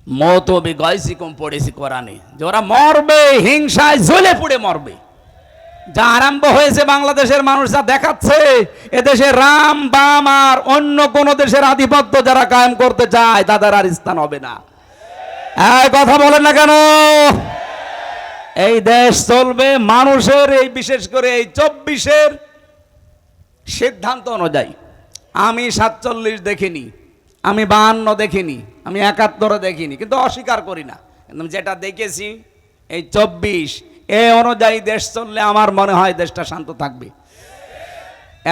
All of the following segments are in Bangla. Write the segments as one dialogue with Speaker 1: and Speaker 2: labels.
Speaker 1: মৌতবি গয়সিকুম পড়েছি কোরআনে, যে ওরা মরবে, হিংসায় জ্বলে পুড়ে মরবে। যা আরম্ভ হয়েছে বাংলাদেশের মানুষ যা দেখাচ্ছে, এদেশে রাম বাম আর অন্য কোন দেশের আধিপত্য যারা কায়েম করতে চায় তাদের আর স্থান হবে না। এই কথা বলেন না কেন? এই দেশ চলবে মানুষের, এই বিশেষ করে এই 24-এর সিদ্ধান্ত অনুযায়ী। আমি 47 দেখিনি, আমি 52 দেখিনি, আমি 71 দেখিনি, কিন্তু অস্বীকার করি না। কিন্তু যেটা দেখেছি এই 24 এ অনুযায়ী দেশ চললে আমার মনে হয় দেশটা শান্ত থাকবে।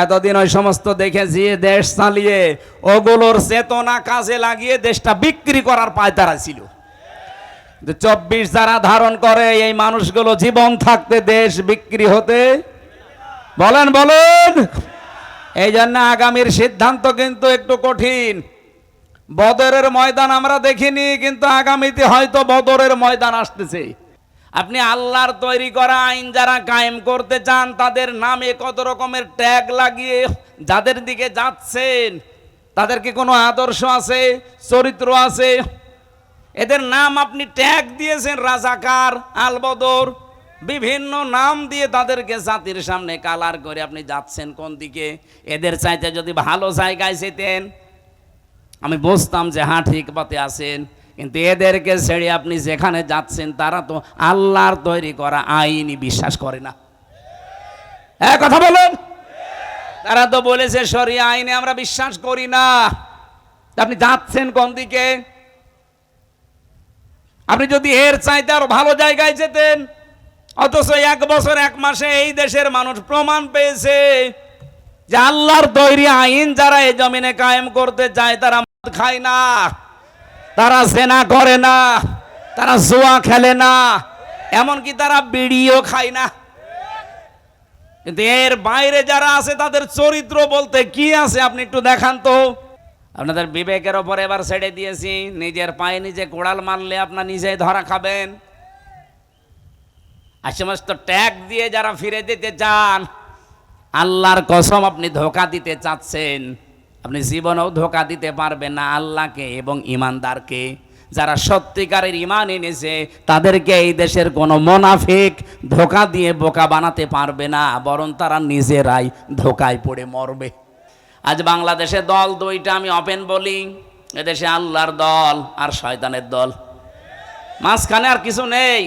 Speaker 1: এতদিন ওই সমস্ত দেখেছি দেশ চালিয়ে ওগুলোর চেতনা কাজে লাগিয়ে দেশটা বিক্রি করার পায়তারা ছিল। 24 যারা ধারণ করে এই মানুষগুলো জীবন থাকতে দেশ বিক্রি হতে বলেন বলেন। এই জন্য আগামীর সিদ্ধান্ত কিন্তু একটু কঠিন। বদরের ময়দান আমরা দেখিনি, কিন্তু আগামীতে হয়তো বদরের ময়দান আসতেছে। আপনি আল্লাহর তৈরি করা আইন যারা কায়েম করতে চান তাদের নামে কত রকমের ট্যাগ লাগিয়ে যাদের দিকে যাচ্ছেন, তাদের কি কোনো আদর্শ আছে, চরিত্র আছে? এদের নাম আপনি ট্যাগ দিয়েছেন রাজাকার, আলবদর, বিভিন্ন নাম দিয়ে তাদেরকে জাতির সামনে কালার করে আপনি যাচ্ছেন কোন দিকে? এদের চাইতে যদি ভালো জায়গায় যেতেন আমি বুঝতাম যে হ্যাঁ ঠিক পথে আছেন, কিন্তু এদেরকে ছেড়ে আপনি যেখানে যাচ্ছেন তারা তো আল্লাহর তৈরি করা আইনই বিশ্বাস করে না। কথা বলেন। তারা তো বলেছে শরিয়া আইনে আমরা বিশ্বাস করি না। আপনি যাচ্ছেন কোন দিকে? আপনি যদি এর চাইতে আরো ভালো জায়গায় যেতেন, অথচ 1 বছর 1 মাসে এই দেশের মানুষ প্রমাণ পেয়েছে যে আল্লাহর তৈরি আইন যারা এই জমিনে কায়েম করতে চায় তারা মদ খায় না, তারা জেনা করে না, তারা জুয়া খেলে না, এমনকি তারা বিড়িও খায় না। কিন্তু এর বাইরে যারা আছে তাদের চরিত্র বলতে কি আছে আপনি একটু দেখান তো। আপনাদের বিবেকের ওপর এবার ছেড়ে দিয়েছি, নিজের পায়ে নিজে কোড়াল মারলে আপনার নিজেই ধরা খাবেন। আর সমস্ত ট্যাগ দিয়ে যারা ফিরে দিতে চান, আল্লাহর কসম আপনি ধোঁকা দিতে চাচ্ছেন, আপনি জীবনেও ধোঁকা দিতে পারবেন না আল্লাহকে এবং ইমানদারকে। যারা সত্যিকারের ইমান এনেছে তাদেরকে এই দেশের কোনো মুনাফিক ধোঁকা দিয়ে বোকা বানাতে পারবে না, বরং তারা নিজেরাই ধোঁকায় পড়ে মরবে। আজ বাংলাদেশে দল 2টা, আমি ওপেন বলি, এদেশে আল্লাহর দল আর শয়তানের দল, মাঝখানে আর কিছু নেই।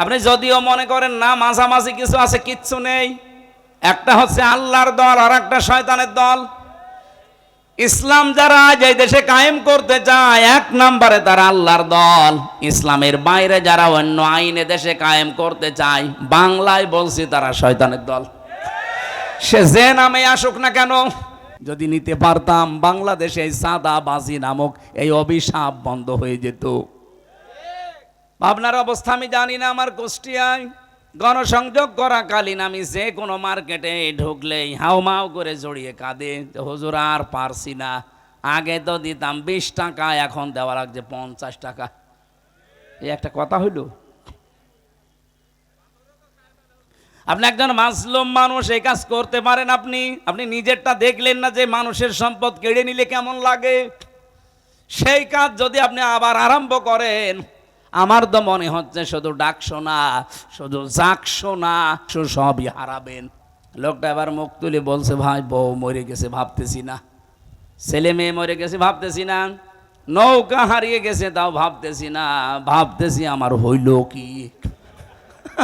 Speaker 1: আপনি যদিও মনে করেন না মাঝামাঝি কিছু আছে, কিচ্ছু নেই। একটা হচ্ছে আল্লাহর দল আর একটা শয়তানের দল। ইসলাম যারা যে দেশে কায়েম করতে চায় 1 নম্বরে তারা আল্লাহর দল। ইসলামের বাইরে যারা অন্য আইনে দেশে কায়েম করতে চায়, বাংলায় বলছি তারা শয়তানের দল। সে যে নামে আসুক না কেন, যদি নিতে পারতাম বাংলাদেশে এই সাদাবাজি নামক এই অভিশাপ বন্ধ হয়ে যেত। আপনার অবস্থা আমি জানি না। আমার কুষ্টিয়ায় গণসংযোগ করাকালীন আমি যে কোনো মার্কেটে ঢুকলেই হাউমাউ করে জড়িয়ে কাঁদে, হুজুর আর পারছি না। আগে তো দিতাম 20 টাকা, এখন দেওয়া লাগছে 50 টাকা। এই একটা কথা হইল? আপনি একজন মাজলুম মানুষ, এই কাজ করতে পারেন? আপনি নিজেরটা দেখলেন না যে মানুষের সম্পদ কেড়ে নিলে কেমন লাগে? সেই কাজ যদি আপনি আবার আরম্ভ করেন, আমার তো মনে হচ্ছে শুধু ডাকশো না, শুধু জাকশো না, সবই হারাবেন। লোকটা এবার মুখ তুলে বলছে, ভাই বউ মরে গেছে ভাবতেছি না, ছেলে মেয়ে মরে গেছে ভাবতেছি না, নৌকা হারিয়ে গেছে তাও ভাবতেছি না, ভাবতেছি আমার হইল কি,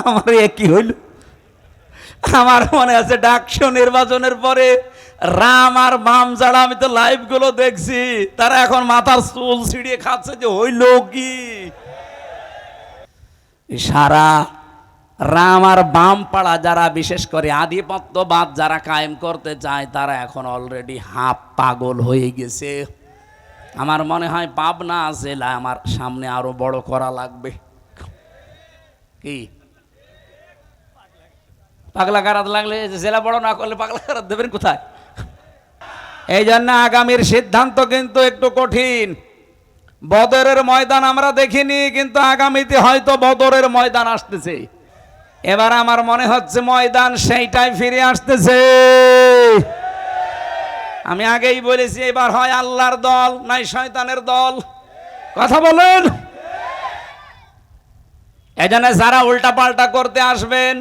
Speaker 1: আমার কি হইল। আমার মনে আছে ডাকশো নির্বাচনের পরে রাম আর বাম যারা, আমি তো লাইভ গুলো দেখছি, তারা এখন মাথার চুল ছিঁড়িয়ে খাচ্ছে যে হইল কি। সারা রাম আর বাম পাড়া যারা, বিশেষ করে আধিপত্যবাদ যারা কায়েম করতে চায়, তারা এখন অলরেডি হাফ পাগল হয়ে গেছে। আমার মনে হয় পাবনা জেলা আমার সামনে আরো বড় করা লাগবে। কি পাগলা কারাত লাগলে জেলা বড় না করলে পাগলা কারাত দেবেন কোথায়? এই জন্য আগামীর সিদ্ধান্ত কিন্তু একটু কঠিন। বদরের ময়দান আমরা দেখিনি, কিন্তু আগামীতে হয়তো বদরের ময়দান আসতেছে। এবার আমার মনে হচ্ছে ময়দান সেইটাই ফিরে আসতেছে। আমি আগেই বলেছি, এবার হয় আল্লাহর দল নাই শয়তানের দল। কথা বলেন। এজন্য যারা উল্টা পাল্টা করতে আসবেন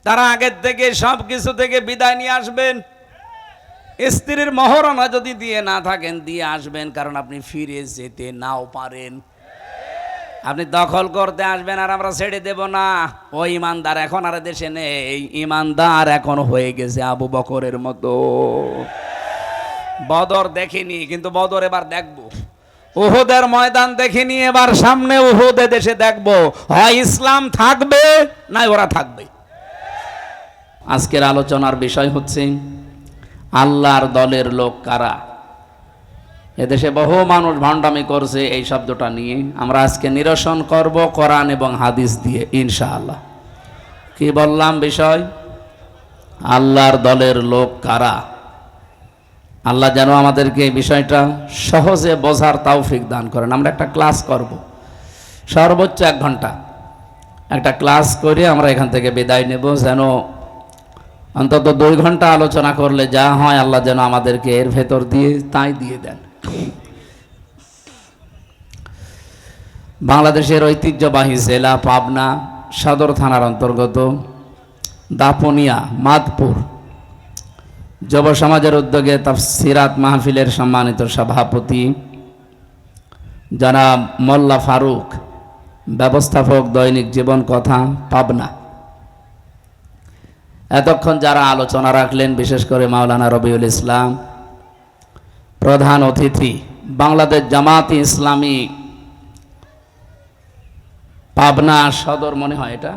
Speaker 1: তারা আগের থেকে সব কিছু থেকে বিদায় নিয়ে আসবেন। স্ত্রীর মহরণা যদি দিয়ে না থাকেন দিয়ে আসবেন, কারণ আপনি ফিরে যেতে নাও পারেন। আপনি দখল করতে আসবেন আর আমরা ছেড়ে দেব না। ওই ইমানদার এখন আর দেশে নেই, ইমানদার এখন হয়ে গেছে আবু বকরের মতো। বদর দেখিনি, কিন্তু বদর এবার দেখবো। উহুদের ময়দান দেখিনি, এবার সামনে উহুদে দেশে দেখবো। হয় ইসলাম থাকবে না ওরা থাকবে। আজকের আলোচনার বিষয় হচ্ছে আল্লাহর দলের লোক কারা। এদেশে বহু মানুষ ভণ্ডামি করছে এই শব্দটা নিয়ে। আমরা আজকে নিরসন করব কোরআন এবং হাদিস দিয়ে ইনশাআল্লাহ। কি বললাম বিষয়? আল্লাহর দলের লোক কারা। আল্লাহ যেন আমাদেরকে এই বিষয়টা সহজে বোঝার তৌফিক দান করেন। আমরা একটা ক্লাস করব, সর্বোচ্চ 1 ঘন্টা একটা ক্লাস করে আমরা এখান থেকে বিদায় নেব। যেন অন্তত 2 ঘন্টা আলোচনা করলে যা হয় আল্লাহ যেন আমাদেরকে এর ভেতর দিয়ে তাই দিয়ে দেন। বাংলাদেশের ঐতিহ্যবাহী জেলা পাবনা সদর থানার অন্তর্গত দাপুনিয়া মাদপুর যুব সমাজের উদ্যোগে তাফসিরাত মাহফিলের সম্মানিত সভাপতি জনাব মোল্লা ফারুক, ব্যবস্থাপক দৈনিক জীবন কথা পাবনা। এতক্ষণ যারা আলোচনা রাখলেন, বিশেষ করে মাওলানা রবিউল ইসলাম, প্রধান অতিথি বাংলাদেশ জামাতি ইসলামী পাবনা সদর, মনে হয় এটা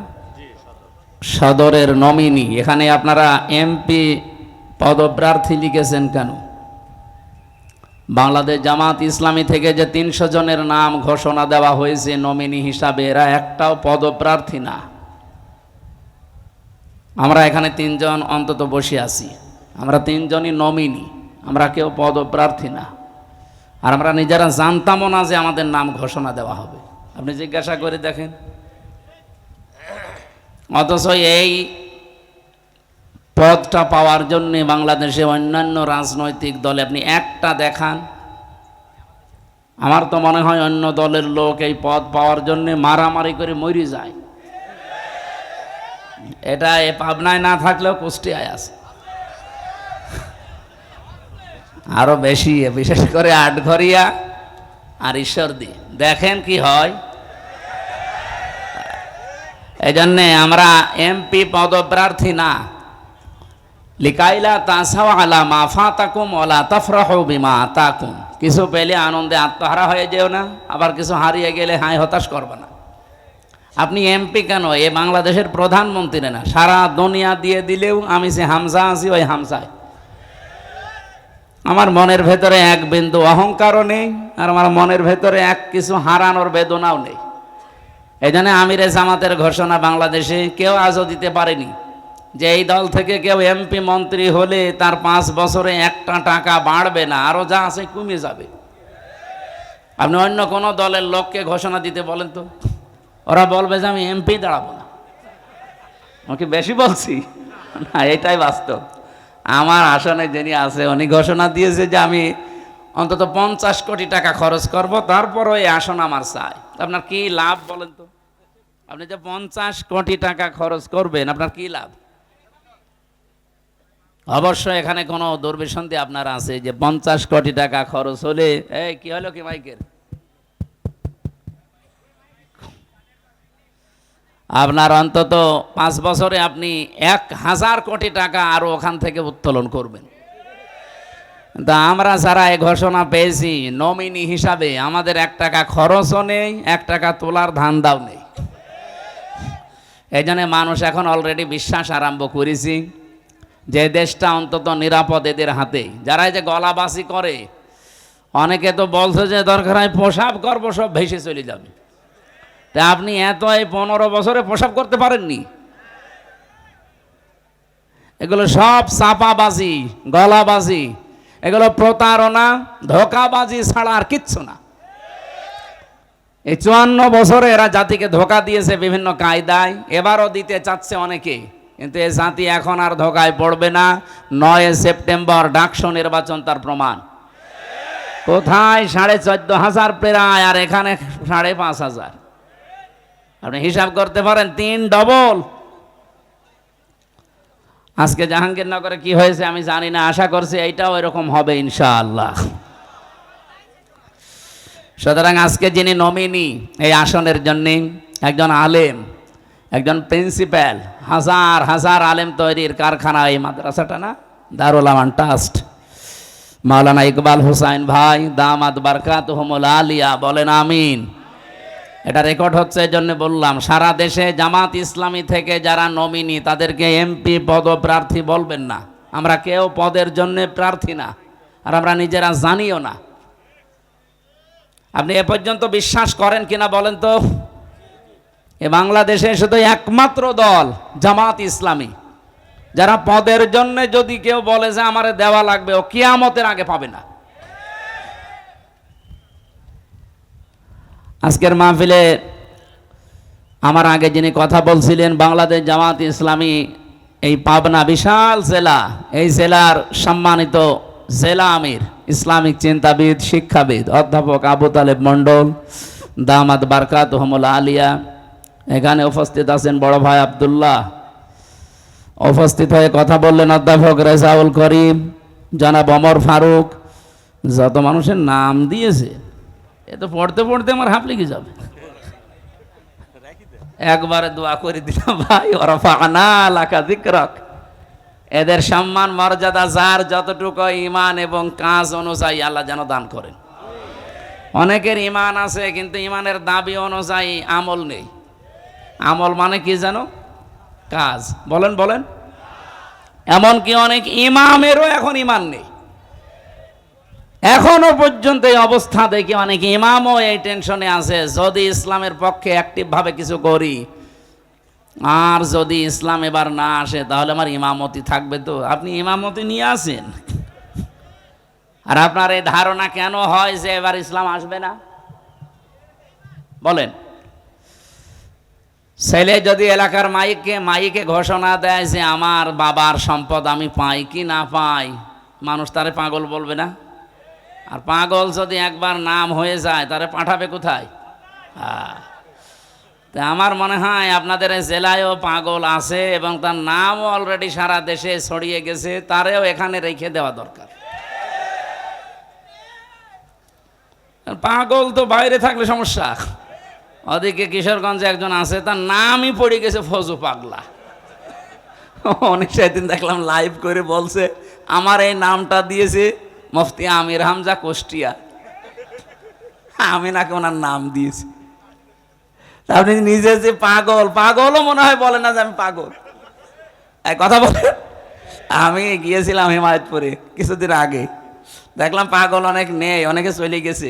Speaker 1: সদরের নমিনি। এখানে আপনারা এমপি পদপ্রার্থী লিখেছেন কেন? বাংলাদেশ জামাত ইসলামী থেকে যে 300 জনের নাম ঘোষণা দেওয়া হয়েছে নমিনি হিসাবে, এরা একটাও পদপ্রার্থী না। আমরা এখানে 3 জন অন্তত বসে আছি, আমরা 3 জনই নমিনি, আমরা কেউ পদপ্রার্থী না। আর আমরা নিজেরা জানতামও না যে আমাদের নাম ঘোষণা দেওয়া হবে। আপনি জিজ্ঞাসা করে দেখেন। অথচ এই পদটা পাওয়ার জন্য বাংলাদেশে অন্যান্য রাজনৈতিক দলে আপনি একটা দেখান, আমার তো মনে হয় অন্য দলের লোক এই পদ পাওয়ার জন্য মারামারি করে মরে যায়। এটা এ পাবনায় না থাকলেও কুষ্টিয়ায় আছে, আরো বেশি, বিশেষ করে আটঘরিয়া আর ঈশ্বরদী। দেখেন কি হয়। এই জন্যে আমরা এমপি পদপ্রার্থী না। লিকাইলা তাসাও আলা মা ফাতাকুম ওয়ালা তাফরাহু বিমা আতাকুম। কিছু পেলে আনন্দে আত্মহারা হয়ে যেও না, আবার কিছু হারিয়ে গেলে হায় হতাশ করবে না। আপনি এমপি কেন, এ বাংলাদেশের প্রধানমন্ত্রী না। সারা দুনিয়া দিয়ে দিলেও আমি যে হামজা আছি ওই হামজায়। আমার মনের ভেতরে এক বিন্দু অহংকারও নেই, আর আমার মনের ভেতরে এক কিছু হারানোর বেদনাও নেই। এই জন্য আমিরে জামাতের ঘোষণা বাংলাদেশে কেউ আজও দিতে পারেনি যে এই দল থেকে কেউ এমপি মন্ত্রী হলে তার 5 বছরে 1টা টাকা বাড়বে না, আরো যা আছে কমে যাবে। আপনি অন্য কোনো দলের লোককে ঘোষণা দিতে বলেন তো, ওরা বলবে যে আমি এমপি দাঁড়াবো না। আমাকে বেশি বলছি না, এটাই বাস্তব। আমার আসনে যিনি আছে উনি ঘোষণা দিয়েছে যে আমি অন্তত 50 কোটি টাকা খরচ করব, তারপর ওই আসন আমার চাই। আপনার কি লাভ বলেন তো? আপনি যে 50 কোটি টাকা খরচ করবেন, আপনার কি লাভ? অবশ্যই এখানে কোনো দুর্বিসন্ধি আপনার আছে যে 50 কোটি টাকা খরচ হলে, এই কি হলো কি মাইকের, আপনার অন্তত 5 বছরে আপনি 1000 কোটি টাকা আরো ওখান থেকে উত্তোলন করবেন। তা আমরা যারা এই ঘোষণা পেয়েছি নমিনি হিসাবে, আমাদের 1 টাকা খরচও নেই, 1 টাকা তোলার ধান্দাও নেই। এই জন্য মানুষ এখন অলরেডি বিশ্বাস আরম্ভ করেছি যে দেশটা অন্তত নিরাপদ এদের হাতে। যারা এই যে গলাবাসি করে, অনেকে তো বলছে যে দরকার হয় প্রসাব করবো, সব ভেসে চলে যাবে। তা আপনি এত এই 15 বছরে প্রসাব করতে পারেননি? এগুলো সব চাপাবাজি, গলাবাজি, এগুলো প্রতারণা, ধোকাবাজি ছাড়া আর কিচ্ছু না। এই 54 বছরে এরা জাতিকে ধোকা দিয়েছে বিভিন্ন কায়দায়, এবারও দিতে চাচ্ছে অনেকে। কিন্তু এই জাতি এখন আর ধোকায় পড়বে না। 9 সেপ্টেম্বর ডাকসু নির্বাচন তার প্রমাণ। কোথায় 14,500 প্রায়, আর এখানে 5,500। আপনি হিসাব করতে পারেন, 3 ডবল। আজকে জাহাঙ্গীরনগরে কি হয়েছে আমি জানি না, আশা করছি এইটাও এরকম হবে ইনশাআল্লাহ। সুতরাং আজকে যিনি নমিনি এই আসনের জন্য, একজন আলেম, একজন প্রিন্সিপাল, হাজার হাজার আলেম তৈরির কারখানা এই মাদ্রাসাটা না, দারুল আমান ট্রাস্ট, মাওলানা ইকবাল হুসাইন ভাই দামাত বারকাতুহুমুল আলিয়া, বলেন আমিন। এটা রেকর্ড হচ্ছে এই জন্য বললাম, সারা দেশে জামাত ইসলামী থেকে যারা নমিনি তাদেরকে এমপি পদপ্রার্থী বলবেন না। আমরা কেউ পদের জন্য প্রার্থী না, আর আমরা নিজেরা জানিও না। আপনি এ পর্যন্ত বিশ্বাস করেন কিনা বলেন তো? এ বাংলাদেশে শুধু একমাত্র দল জামাত ইসলামী, যারা পদের জন্য যদি কেউ বলে যে আমারে দেওয়া লাগবে, ও কিয়ামতের আগে পাবে না। আজকের মাহফিলে আমার আগে যিনি কথা বলছিলেন, বাংলাদেশ জামাত ইসলামী এই পাবনা বিশাল জেলা, এই জেলার সম্মানিত জেলা আমির, ইসলামিক চিন্তাবিদ, শিক্ষাবিদ অধ্যাপক আবু তালেব মণ্ডল দামাত বারকাতুহুমুল আলিয়া, এখানে উপস্থিত আছেন বড় ভাই আব্দুল্লাহ, উপস্থিত হয়ে কথা বললেন অধ্যাপক রেজাউল করিম, জনাব ওমর ফারুক। যত মানুষের নাম দিয়েছে, এ তো পড়তে পড়তে আমার হাঁপ লেগে যাবে। একবারে দোয়া করে দিলাম, ভাই ওরফানা লাকা যিকরাক, এদের সম্মান মর্যাদা যার যতটুকু ইমান এবং কাজ অনুযায়ী আল্লাহ যেন দান করেন। অনেকের ইমান আছে কিন্তু ইমানের দাবি অনুযায়ী আমল নেই। আমল মানে কি জানো? কাজ। বলেন বলেন। এমনকি অনেক ইমামেরও এখন ইমান নেই। এখনো পর্যন্ত এই অবস্থা দেখি অনেক ইমামও এই টেনশনে আছে, যদি ইসলামের পক্ষে অ্যাক্টিভ ভাবে কিছু করি, আর যদি ইসলাম এবার না আসে তাহলে আমার ইমামতি থাকবে তো? আপনি ইমামতি নিয়ে আসেন, আর আপনার এই ধারণা কেন হয় যে এবার ইসলাম আসবে না? বলেন। ছেলে যদি এলাকার মাইকে ঘোষণা দেয় যে আমার বাবার সম্পদ আমি পাই কি না পাই, মানুষ তারে পাগল বলবে না? আর পাগল যদি একবার নাম হয়ে যায় তারে পাঠাবে কোথায়? তা আমার মনে হয় আপনাদের জেলায়ও পাগল আছে এবং তার নামও অলরেডি সারা দেশে ছড়িয়ে গেছে, তারেও এখানে রেখে দেওয়া দরকার। পাগল তো বাইরে থাকলে সমস্যা। ওদিকে কিশোরগঞ্জে একজন আছে, তার নামই পড়ে গেছে ফজু পাগলা। অনেক সেদিন দেখলাম লাইভ করে বলছে, আমার এই নামটা দিয়েছে মুফতি আমির হামজা কুষ্টিয়া, আমি নাকি ওনার নাম দিয়েছি। আপনি নিজে যে পাগল, পাগলও মনে হয় বলে না যে আমি পাগল। এক কথা বলে, আমি গিয়েছিলাম হিমায়তপুরে কিছুদিন আগে, দেখলাম পাগল অনেক নেই, অনেকে চলে গেছে।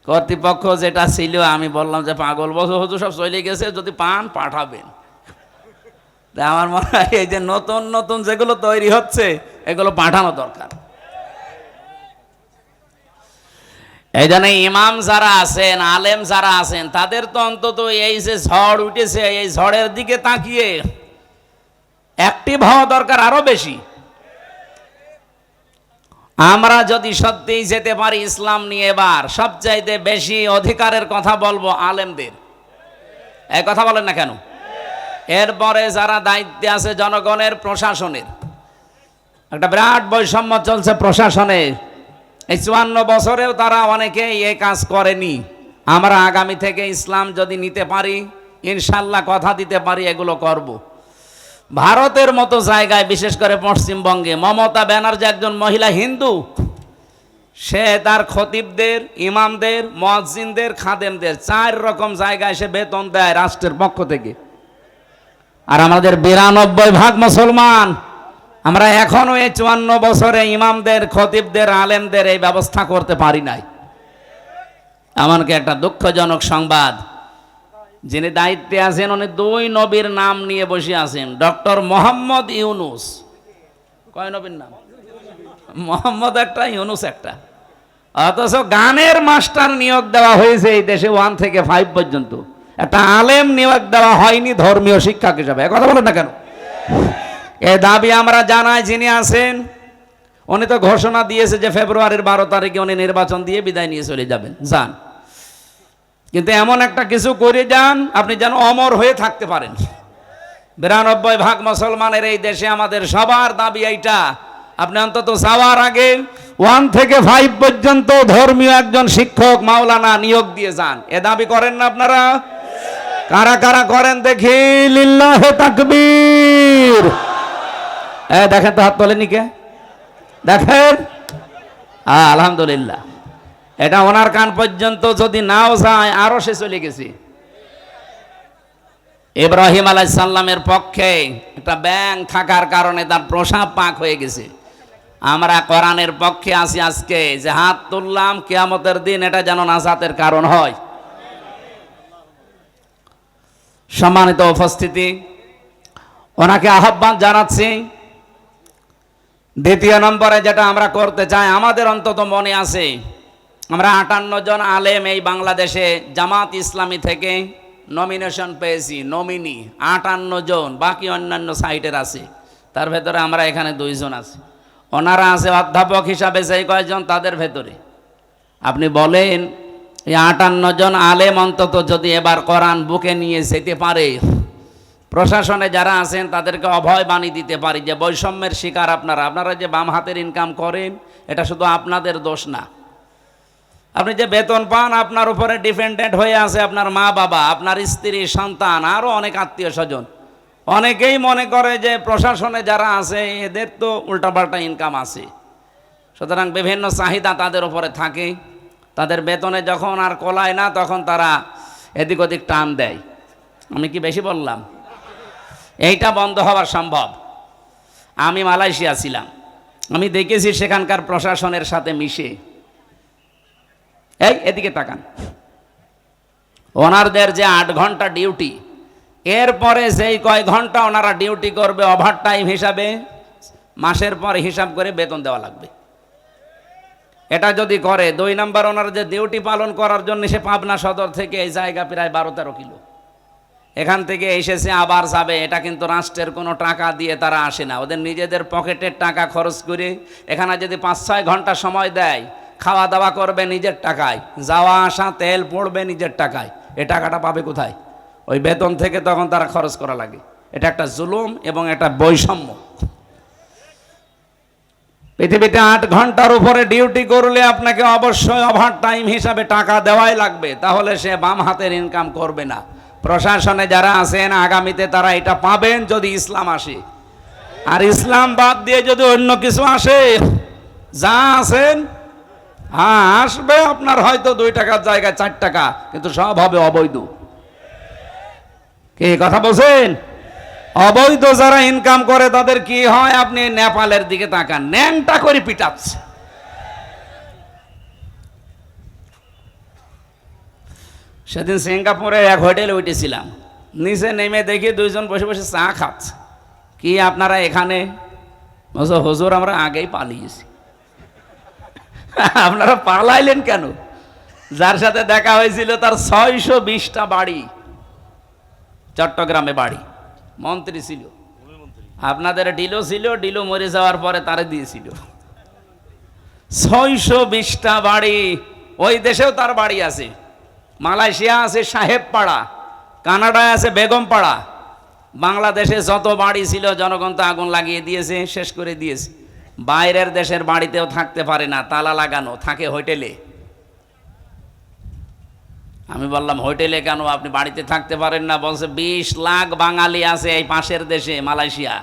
Speaker 1: কর্তৃপক্ষ যেটা ছিল আমি বললাম যে পাগল বছর হতো সব চলে গেছে, যদি পান পাঠাবেন। আমার মনে হয় এই যে নতুন নতুন যেগুলো তৈরি হচ্ছে এগুলো পাঠানো দরকার। এই জন্য ইমাম যারা আছেন, আলেম যারা আছেন, তাদের তো অন্তত এই যে ঝড় উঠেছে এই ঝড়ের দিকে তাকিয়ে অ্যাক্টিভ হওয়া দরকার আরো বেশি। আমরা যদি সত্যিই যেতে পারি ইসলাম নিয়ে, এবার সবচাইতে বেশি অধিকারের কথা বলবো আলেমদের। এই কথা বলেন না কেন? এরপরে যারা দায়িত্বে আছে জনগণের, প্রশাসনের, একটা বিরাট বৈষম্য চলছে প্রশাসনে। এই 54 বছরেও তারা অনেকেই এই কাজ করেনি। আমরা আগামী থেকে ইসলাম যদি নিতে পারি, ইনশাল্লাহ কথা দিতে পারি এগুলো করব। ভারতের মতো জায়গায়, বিশেষ করে পশ্চিমবঙ্গে, মমতা ব্যানার্জি একজন মহিলা হিন্দু, সে তার খতিবদের, ইমামদের, মুয়াজ্জিনদের, খাদেমদের 4 রকম জায়গায় সে বেতন দেয় রাষ্ট্রের পক্ষ থেকে। আর আমাদের 92% মুসলমান, আমরা এখনো এই 54 বছরে ইমামদের, খতিবদের, আলেমদের এই ব্যবস্থা করতে পারি নাই। এমনকি একটা দুঃখজনক সংবাদ, যিনি দায়িত্বে আছেন উনি 2 নবীর নাম নিয়ে বসে আছেন। ডক্টর মোহাম্মদ ইউনুস, কয় নবীর নাম? মোহাম্মদ একটা, ইউনুস একটা। অথচ গানের মাস্টার নিয়োগ দেওয়া হয়েছে এই দেশে 1 থেকে 5 পর্যন্ত। একটা আলেম নিয়োগ দেওয়া হয়নি ধর্মীয় শিক্ষক হিসাবে। কথা বলেন না কেন? এ দাবি আমরা জানাই, যিনি আছেন উনি তো ঘোষণা দিয়েছে যে ফেব্রুয়ারির 12 তারিখে উনি নির্বাচন দিয়ে বিদায় নিয়ে চলে যাবেন, যান। কিন্তু এমন একটা কিছু করে যান আপনি যেন অমর হয়ে থাকতে পারেন। 92% মুসলমানের এই দেশে আমাদের সবার দাবি এইটা, আপনি অন্তত যাওয়ার আগে 1 থেকে 5 পর্যন্ত ধর্মীয় একজন শিক্ষক মাওলানা নিয়োগ দিয়ে যান। এ দাবি করেন না আপনারা? কারা কারা করেন দেখি, লিল্লাহে তাকবীর। দেখেন তো, হাত তোলেনি কে? দেখেন, আলহামদুলিল্লাহ। এটা ওনার কান পর্যন্ত যদি নাও যায়, আরো সে চলে গেছে। ইব্রাহিম আলাইহিস সালামের পক্ষে একটা ব্যাঙ থাকার কারণে তার প্রসাব পাক হয়ে গেছে। আমরা কোরআনের পক্ষে আছি আজকে, যে হাত তুললাম কিয়ামতের দিন এটা যেন নাজাতের কারণ হয়। সম্মানিত উপস্থিতি, ওনাকে আহ্বান জানাচ্ছি। দ্বিতীয় নম্বরে যেটা আমরা করতে চাই, আমাদের অন্তত মনে আছে আমরা 58 জন আলেম এই বাংলাদেশে জামাত ইসলামী থেকে নমিনেশন পেয়েছি, নমিনি 58 জন, বাকি অন্যান্য সাইটের আছে, তার ভেতরে আমরা এখানে 2 জন আছি। ওনারা আছে অধ্যাপক হিসাবে সেই কয়েকজন, তাদের ভেতরে আপনি বলেন এই 58 জন আলেম অন্তত যদি এবার কোরআন বুকে নিয়ে যেতে পারে, প্রশাসনে যারা আছেন তাদেরকে অভয় বাণী দিতে পারি যে বৈষম্যের শিকার আপনারা যে বাম হাতের ইনকাম করেন এটা শুধু আপনাদের দোষ না। আপনি যে বেতন পান আপনার উপরে ডিপেন্ডেন্ট হয়ে আছে আপনার মা বাবা, আপনার স্ত্রী, সন্তান, আরও অনেক আত্মীয় স্বজন। অনেকেই মনে করে যে প্রশাসনে যারা আছে এদের তো উল্টাপাল্টা ইনকাম আছে, সুতরাং বিভিন্ন চাহিদা তাদের উপরে থাকে। তাদের বেতনে যখন আর কোলায় না তখন তারা এদিক ওদিক টান দেয়। আমি কি বেশি বললাম? এইটা বন্ধ হওয়া সম্ভব। আমি মালয়েশিয়া ছিলাম, আমি দেখেছি সেখানকার প্রশাসনের সাথে মিশে। এদিকে তাকান, ওনারদের যে 8 ঘন্টা ডিউটি, এরপরে যেই কয় ঘন্টা ওনারা ডিউটি করবে ওভার টাইম হিসাবে মাসের পর হিসাব করে বেতন দেওয়া লাগবে। এটা যদি করে, 2 নম্বর ওনারা যে ডিউটি পালন করার জন্য সে পাবনা সদর থেকে এই জায়গা প্রায় 12-13 কিলো, এখান থেকে এসেছে আবার যাবে। এটা কিন্তু রাষ্ট্রের কোনো টাকা দিয়ে তারা আসে না, ওদের নিজেদের পকেটের টাকা খরচ করে। এখানে যদি 5-6 ঘন্টা সময় দেয়, খাওয়া দাওয়া করবে নিজের টাকায়, যাওয়া আসা তেল পড়বে নিজের টাকায়, এ টাকাটা পাবে কোথায়? ওই বেতন থেকে তখন তারা খরচ করা লাগে। এটা একটা জুলুম এবং এটা বৈষম্য। পৃথিবীতে 8 ঘন্টার উপরে ডিউটি করলে আপনাকে অবশ্যই ওভার টাইম হিসাবে টাকা দেওয়াই লাগবে, তাহলে সে বাম হাতের ইনকাম করবে না। প্রশাসনে যারা আছেন আগামীতে তারা এটা পাবেন যদি ইসলাম আসে। আর ইসলাম বাদ দিয়ে যদি অন্য কিছু আসে, যা আছেন হ্যাঁ আসবে, আপনার হয়তো 2 টাকার জায়গায় 4 টাকা, কিন্তু সব হবে অবৈধ। কি কথা বলছেন? অবৈধ যারা ইনকাম করে তাদের কি হয়? আপনি নেপালের দিকে তাকান, ন্যাংটা করে পিটাচ্ছে। সেদিন সিঙ্গাপুরে এক হোটেলে উঠেছিলাম, নিচে নেমে দেখি 2 জন বসে বসে চা খাচ্ছে। কি আপনারা এখানে? হুজুর আমরা আগেই পালিয়েছি। আপনারা পালাইলেন কেন? যার সাথে দেখা হয়েছিল তার 620টা বাড়ি, চট্টগ্রামে বাড়ি, মন্ত্রী ছিল। আপনাদের ডিলো ছিল, ডিলো মরে যাওয়ার পরে তারে দিয়েছিল। 620টা বাড়ি, ওই দেশেও তার বাড়ি আছে। মালয়েশিয়া আছে সাহেব পাড়া, কানাডায় আছে বেগম পাড়া। বাংলাদেশে যত বাড়ি ছিল জনগণ তো আগুন লাগিয়ে দিয়েছে, শেষ করে দিয়েছে। বাইরের দেশের বাড়িতেও থাকতে পারে না, তালা লাগানো, থাকে হোটেলে। আমি বললাম হোটেলে কেন, আপনি বাড়িতে থাকতে পারেন না? বলছে 20 লাখ বাঙালি আছে এই পাশের দেশে মালয়েশিয়া।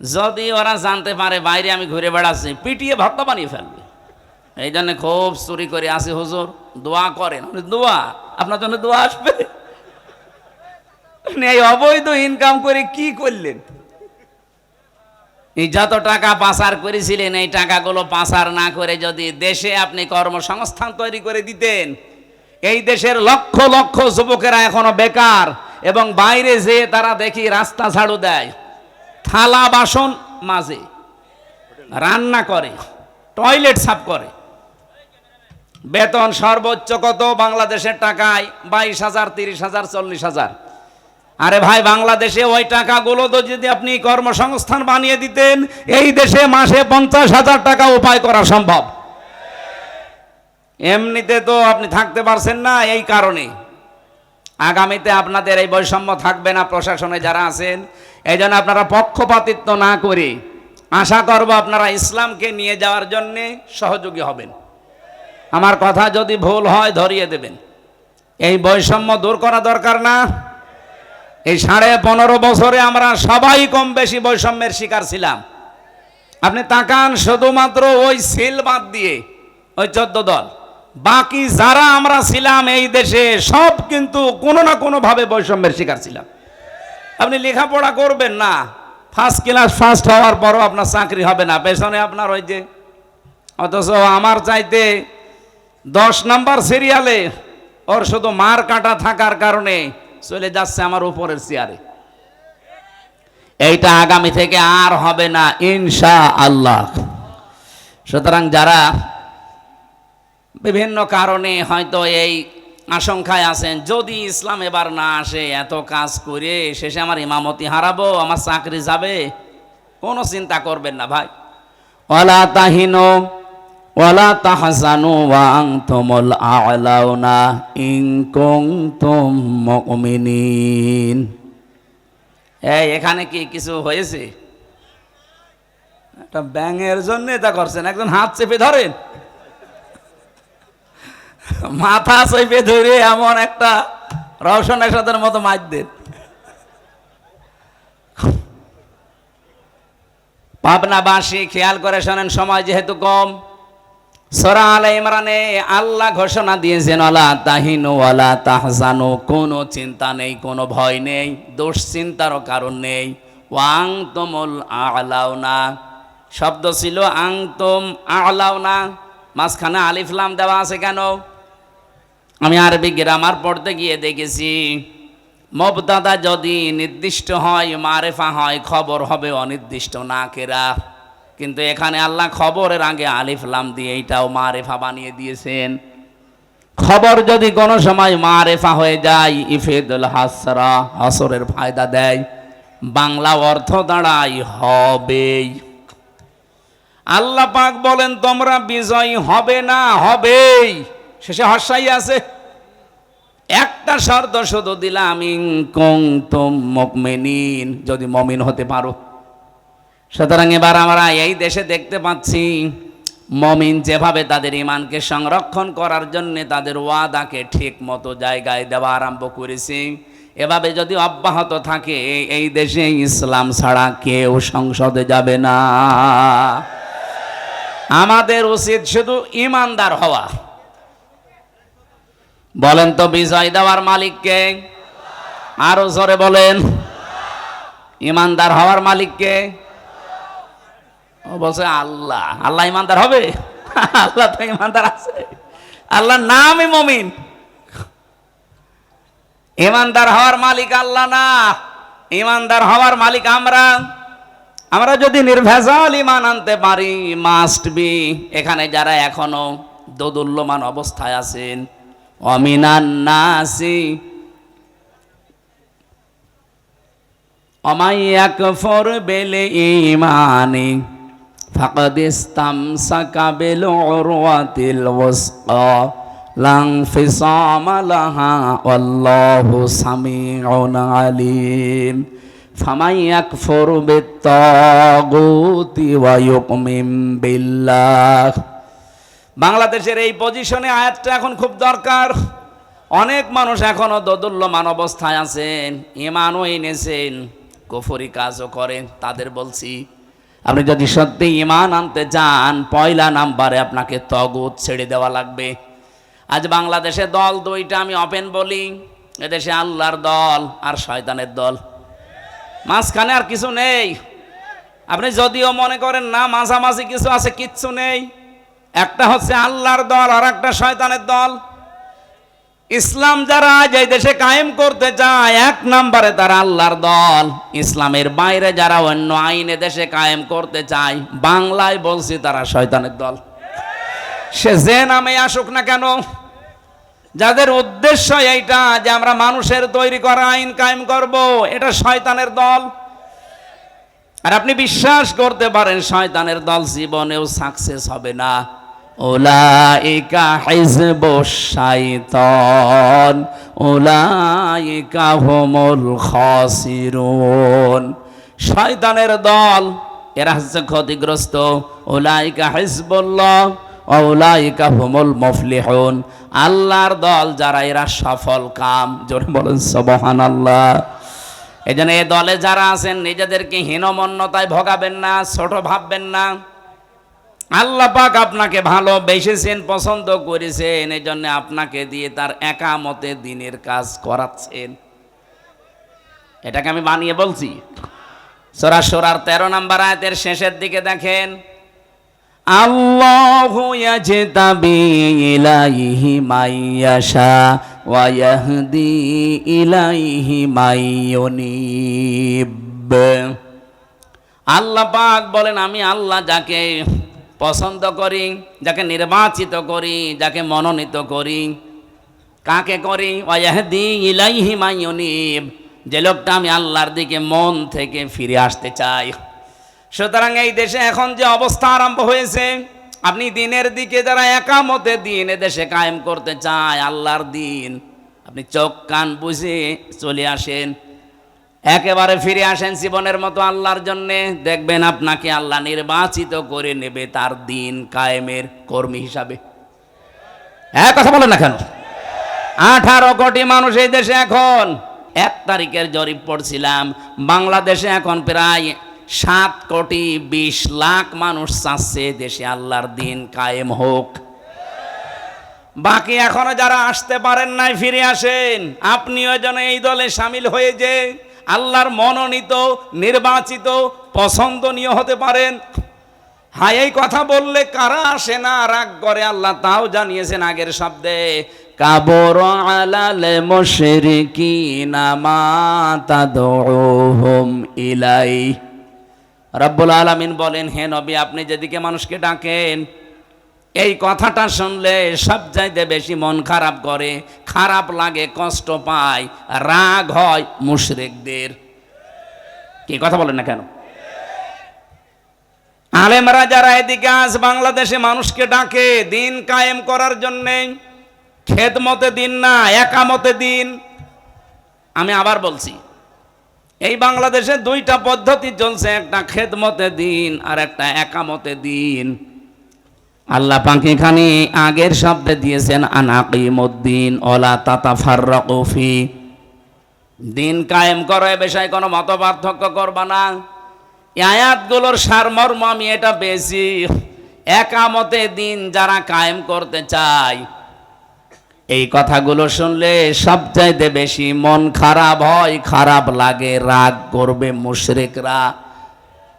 Speaker 1: যদি ওরা জানতে পারে বাইরে আমি ঘুরে বেড়াচ্ছি, পিটিয়ে ভর্তা বানিয়ে ফেলবে। এই জন্য খুব চুরি করে আসে। হুজুর দোয়া করেন। দোয়া? আপনার জন্য দোয়া আসবে? এই অবৈধ ইনকাম করে কি করলেন? এই যত টাকা পাচার করেছিলেন, এই টাকাগুলো পাচার না করে যদি দেশে আপনি কর্মসংস্থান তৈরি করে দিতেন, এই দেশের লক্ষ লক্ষ যুবকেরা এখনো বেকার, এবং বাইরে যেয়ে তারা দেখি রাস্তা ঝাড়ু দেয়, থালা বাসন মাজে, রান্না করে, টয়লেট সাফ করে। বেতন সর্বোচ্চ কত বাংলাদেশের টাকায়? 22,000, 30,000, 40,000। আরে ভাই, বাংলাদেশে ওই টাকাগুলো তো যদি আপনি কর্মসংস্থান বানিয়ে দিতেন, এই দেশে মাসে 50,000 টাকা উপায় করা সম্ভব। এমনিতে তো আপনি থাকতে পারছেন না, এই কারণে আগামীতে আপনাদের এই বৈষম্য থাকবে না। প্রশাসনে যারা আছেন, এই জন্য আপনারা পক্ষপাতিত্ব না করে আশা করব আপনারা ইসলামকে নিয়ে যাওয়ার জন্যে সহযোগী হবেন। আমার কথা যদি ভুল হয় ধরিয়ে দেবেন। এই বৈষম্য দূর করা দরকার না? এই 15.5 বছরে আমরা সবাই কম বেশি বৈষম্যের শিকার ছিলাম। আপনি তাকান, শুধুমাত্র ওই সিল বাদ দিয়ে ওই 14 দল, বাকি যারা আমরা ছিলাম এই দেশে সব কিন্তু কোনো না কোনো ভাবে বৈষম্যের শিকার ছিলাম। আপনি লেখাপড়া করবেন না, ফার্স্ট ক্লাস ফার্স্ট হওয়ার পরও আপনার চাকরি হবে না, পেছনে আপনার ওই যে, অথচ আমার চাইতে 10 নাম্বার সিরিয়ালে ওর শুধু মার কাটা থাকার কারণে চলে যাচ্ছে আমার উপরের চেয়ারে। এইটা আগামী থেকে আর হবে না ইনশাআল্লাহ। সুতরাং যারা বিভিন্ন কারণে হয়তো এই আশঙ্কায় আছেন, যদি ইসলাম এবার না আসে, এত কাজ করে শেষে আমার ইমামতি হারাবো, আমার চাকরি যাবে, কোনো চিন্তা করবেন না ভাই। ওয়ালা তাহিনু ওয়ালা তাহজানু ওয়া আনতুমুল আ'লাউনা ইন কুনতুম মুমিনিন। এখানে কি কিছু হয়েছে? একটা ব্যাঙের জন্য এটা করছেন, একজন হাত চেপে ধরেন, মাথা চেপে ধরে এমন একটা রওশন এরশাদের মতো মাছ দেন। পাবনাবাসী খেয়াল করে শোনেন, সময় যেহেতু কম। সূরা আলে ইমরানে আল্লাহ ঘোষণা দিয়েছেন, ওয়ালা তাহিনু ওয়ালা তাহজানু, কোনো চিন্তা নেই, কোনো ভয় নেই, দুশ্চিন্তারও কারণ নেই। ওয়া আনতুমুল আ'লাউনা, শব্দ ছিল আনতুম আ'লাউনা, মাঝখানে আলিফ লাম দেওয়া আছে কেন? আমি আরবি গ্রামার পড়তে গিয়ে দেখেছি, মুবতাদা যদি নির্দিষ্ট হয়, মারেফা হয়, খবর হবে অনির্দিষ্ট নাকেরা। কিন্তু এখানে আল্লাহ খবরের আগে আলিফ লাম দিয়ে এইটাও মারেফা বানিয়ে দিয়েছেন। খবর যদি কোনো সময় মারেফা হয়ে যায়, ইফেদুল হাসরা, হাসরের ফায়দা দেয়, বাংলা অর্থ দাঁড়ায় হবেই। আল্লাহ পাক বলেন তোমরা বিজয়ী হবে না, হবেই। শেষে হর্ষাই আছে, একটা শর্ত শুধু দিলাম, ইন কুনতুম মুমিনিন, যদি মুমিন হতে পারো। সুতরাং এবার আমরা এই দেশে দেখতে পাচ্ছি, মুমিন যেভাবে তাদের ঈমানকে সংরক্ষণ করার জন্য তাদের ওয়াদাকে ঠিক মতো জায়গায় দেওয়া আরম্ভ করেছে, এভাবে যদি অব্যাহত থাকে, এই দেশে ইসলাম ছাড়া কেউ সংসদে যাবে না। আমাদের উচিত শুধু ঈমানদার হওয়া। বলেন তো বিজয় দেওয়ার মালিককে? আরো জোরে বলেন। ঈমানদার হওয়ার মালিককে? ও বলছে আল্লাহ। আল্লাহ ঈমানদার হবে? আল্লাহ তো ঈমানদার আছে, আল্লাহর নামই মুমিন। ঈমানদার হওয়ার মালিক আল্লাহ না, ঈমানদার হওয়ার মালিক আমরা। আমরা যদি নির্ভেজাল ঈমান আনতে পারি, মাস্ট বি, এখানে যারা এখনো দোদুল্যমান অবস্থায় আছেন, অমিনান নাসি অমাই ইয়াকফুর বিল ঈমানি ফাকাদ ইসতামসাকা বিল উরওয়াতিল ওয়াসকা লা ইনফিসামা লাহা ওয়াল্লাহু সামিউন আলিম। ফামান ইয়াকফুর বিত-তাগুতি ওয়া ইউমিন বিল্লাহ। বাংলাদেশের এই পজিশনে আয়াতটা এখন খুব দরকার। অনেক মানুষ এখনো দোদুল্যমান অবস্থায় আছেন, ঈমানও এনেছেন, কুফরি কাজও করেন। তাদের বলছি, আপনি যদি সত্যি ঈমান আনতে চান, পয়লা নাম্বারে আপনাকে তাগুত ছেড়ে দেওয়া লাগবে। আজ বাংলাদেশে দল দুইটা, আমি ওপেন বলি, এদেশে আল্লাহর দল আর শয়তানের দল, মাঝখানে আর কিছু নেই। আপনি যদিও মনে করেন না মাঝামাঝি কিছু আছে, কিচ্ছু নেই। একটা হচ্ছে আল্লাহর দল আর একটা শয়তানের দল। ইসলাম যারা যে দেশে কায়েম করতে চায়, 1 নম্বরে তারা আল্লাহর দল। ইসলামের বাইরে যারা অন্য আইনে দেশে কায়েম করতে চায়, বাংলায় বলছি, তারা শয়তানের দল। সে যে নামে আসুক না কেন, যাদের উদ্দেশ্য এইটা যে আমরা মানুষের তৈরি করা আইন কায়েম করব, এটা শয়তানের দল। আর আপনি বিশ্বাস করতে পারেন শয়তানের দল জীবনেও সাকসেস হবে না। উলাইকা হিজবুশ শাইতান উলাইকা হুমুল খাসিরুন। শয়তানের দল এরা হচ্ছে ক্ষতিগ্রস্ত। উলাইকা হিজবুল্লাহ ওয়া উলাইকা হুমুল মুফলিহুন। আল্লাহর দল যারা এরা সফল কাম। জোরে বলেন সুবহানাল্লাহ। এই জন্য এই দলে যারা আছেন নিজেদেরকে হীনমন্যতায় ভোগাবেন না, ছোট ভাববেন না। আল্লাহ পাক আপনাকে ভালোবেসেছেন, পছন্দ করেছেন, এই জন্য আপনাকে দিয়ে তার একামতে দিনের কাজ করাচ্ছেন। এটাকে আমি বানিয়ে বলছি। সূরা সূরার 13 নম্বর আয়াতের শেষের দিকে দেখেন, আল্লাহু ইয়াজতাবি ইলাইহি মাইয়াশা ওয়া ইয়াহদি ইলাইহি মাইয়ুনিব। আল্লাহ পাক বলেন, আমি আল্লাহ যাকে পছন্দ করি, যাকে নির্বাচিত করি, যাকে মনোনীত করি। কাকে করি? ওয়া ইয়াহদি ইলাইহি মাইয়ুনিব, যে লোকটা আমি আল্লাহর দিকে মন থেকে ফিরে আসতে চাই। সুতরাং এই দেশে এখন যে অবস্থা আরম্ভ হয়েছে, আপনি দিনের দিকে যারা একামতে দিন দেশে কায়েম করতে চায়, আল্লাহর দিন, আপনি চোখ কান বুঝে চলে আসেন, একেবারে ফিরে আসেন জীবনের মতো আল্লাহর জন্যে। দেখবেন আপনাকে আল্লাহ নির্বাচিত করে নেবে তার দিন কায়েমের কর্মী হিসাবে। এক কথা বলেন না কেন? 18 কোটি মানুষ এই দেশে এখন। 1 তারিখের জরিপ পড়ছিলাম, বাংলাদেশে এখন প্রায় 7 কোটি 20 লাখ মানুষ চাচ্ছে দেশে আল্লাহর দিন কায়েম হোক। বাকি এখনো যারা আসতে পারেন নাই, ফিরে আসেন। আপনিও যেন এই দলে সামিল হয়ে যে আল্লাহর মনোনীত, নির্বাচিত, পছন্দনীয় হতে পারেন। হ্যাঁ, এই কথা বললে কারা আসে না, রাগ করে আল্লাহ তাও জানিয়েছেন আগের শব্দে, কাবর আলাল মুশরিকিনা মা তাদউহুম ইলাই। রব্বুল আলামিন বলেন, হে নবী, আপনি যেদিকে মানুষকে ডাকেন, এই কথাটা শুনলে সবচাইতে বেশি মন খারাপ করে, খারাপ লাগে, কষ্ট পায়, রাগ হয় মুশরিকদের। কি কথা বলেন না কেন? আলেমরা যারা এদিকে আজ বাংলাদেশে মানুষকে ডাকে দিন কায়েম করার জন্যে, খেদমতে দিন না, একামতে দিন। আমি আবার বলছি, এই বাংলাদেশে 2টা পদ্ধতি চলছে, একটা খেদমতে দিন আর একটা একামতে দিন। আল্লাহ পাক এখানে আগের শব্দে দিয়েছেন আনাকিমুদ্দিন ওয়ালা তাতাফাররাকু ফি। দিন কায়েম করো, এ বিষয়ে কোনো মত পার্থক্য করবা না। এই আয়াতগুলোর সারমর্ম আমি এটা পেয়েছি, একামতে দিন যারা কায়েম করতে চায়, এই কথাগুলো শুনলে সবচাইতে বেশি মন খারাপ হয়, খারাপ লাগে, রাগ করবে মুশরিকরা।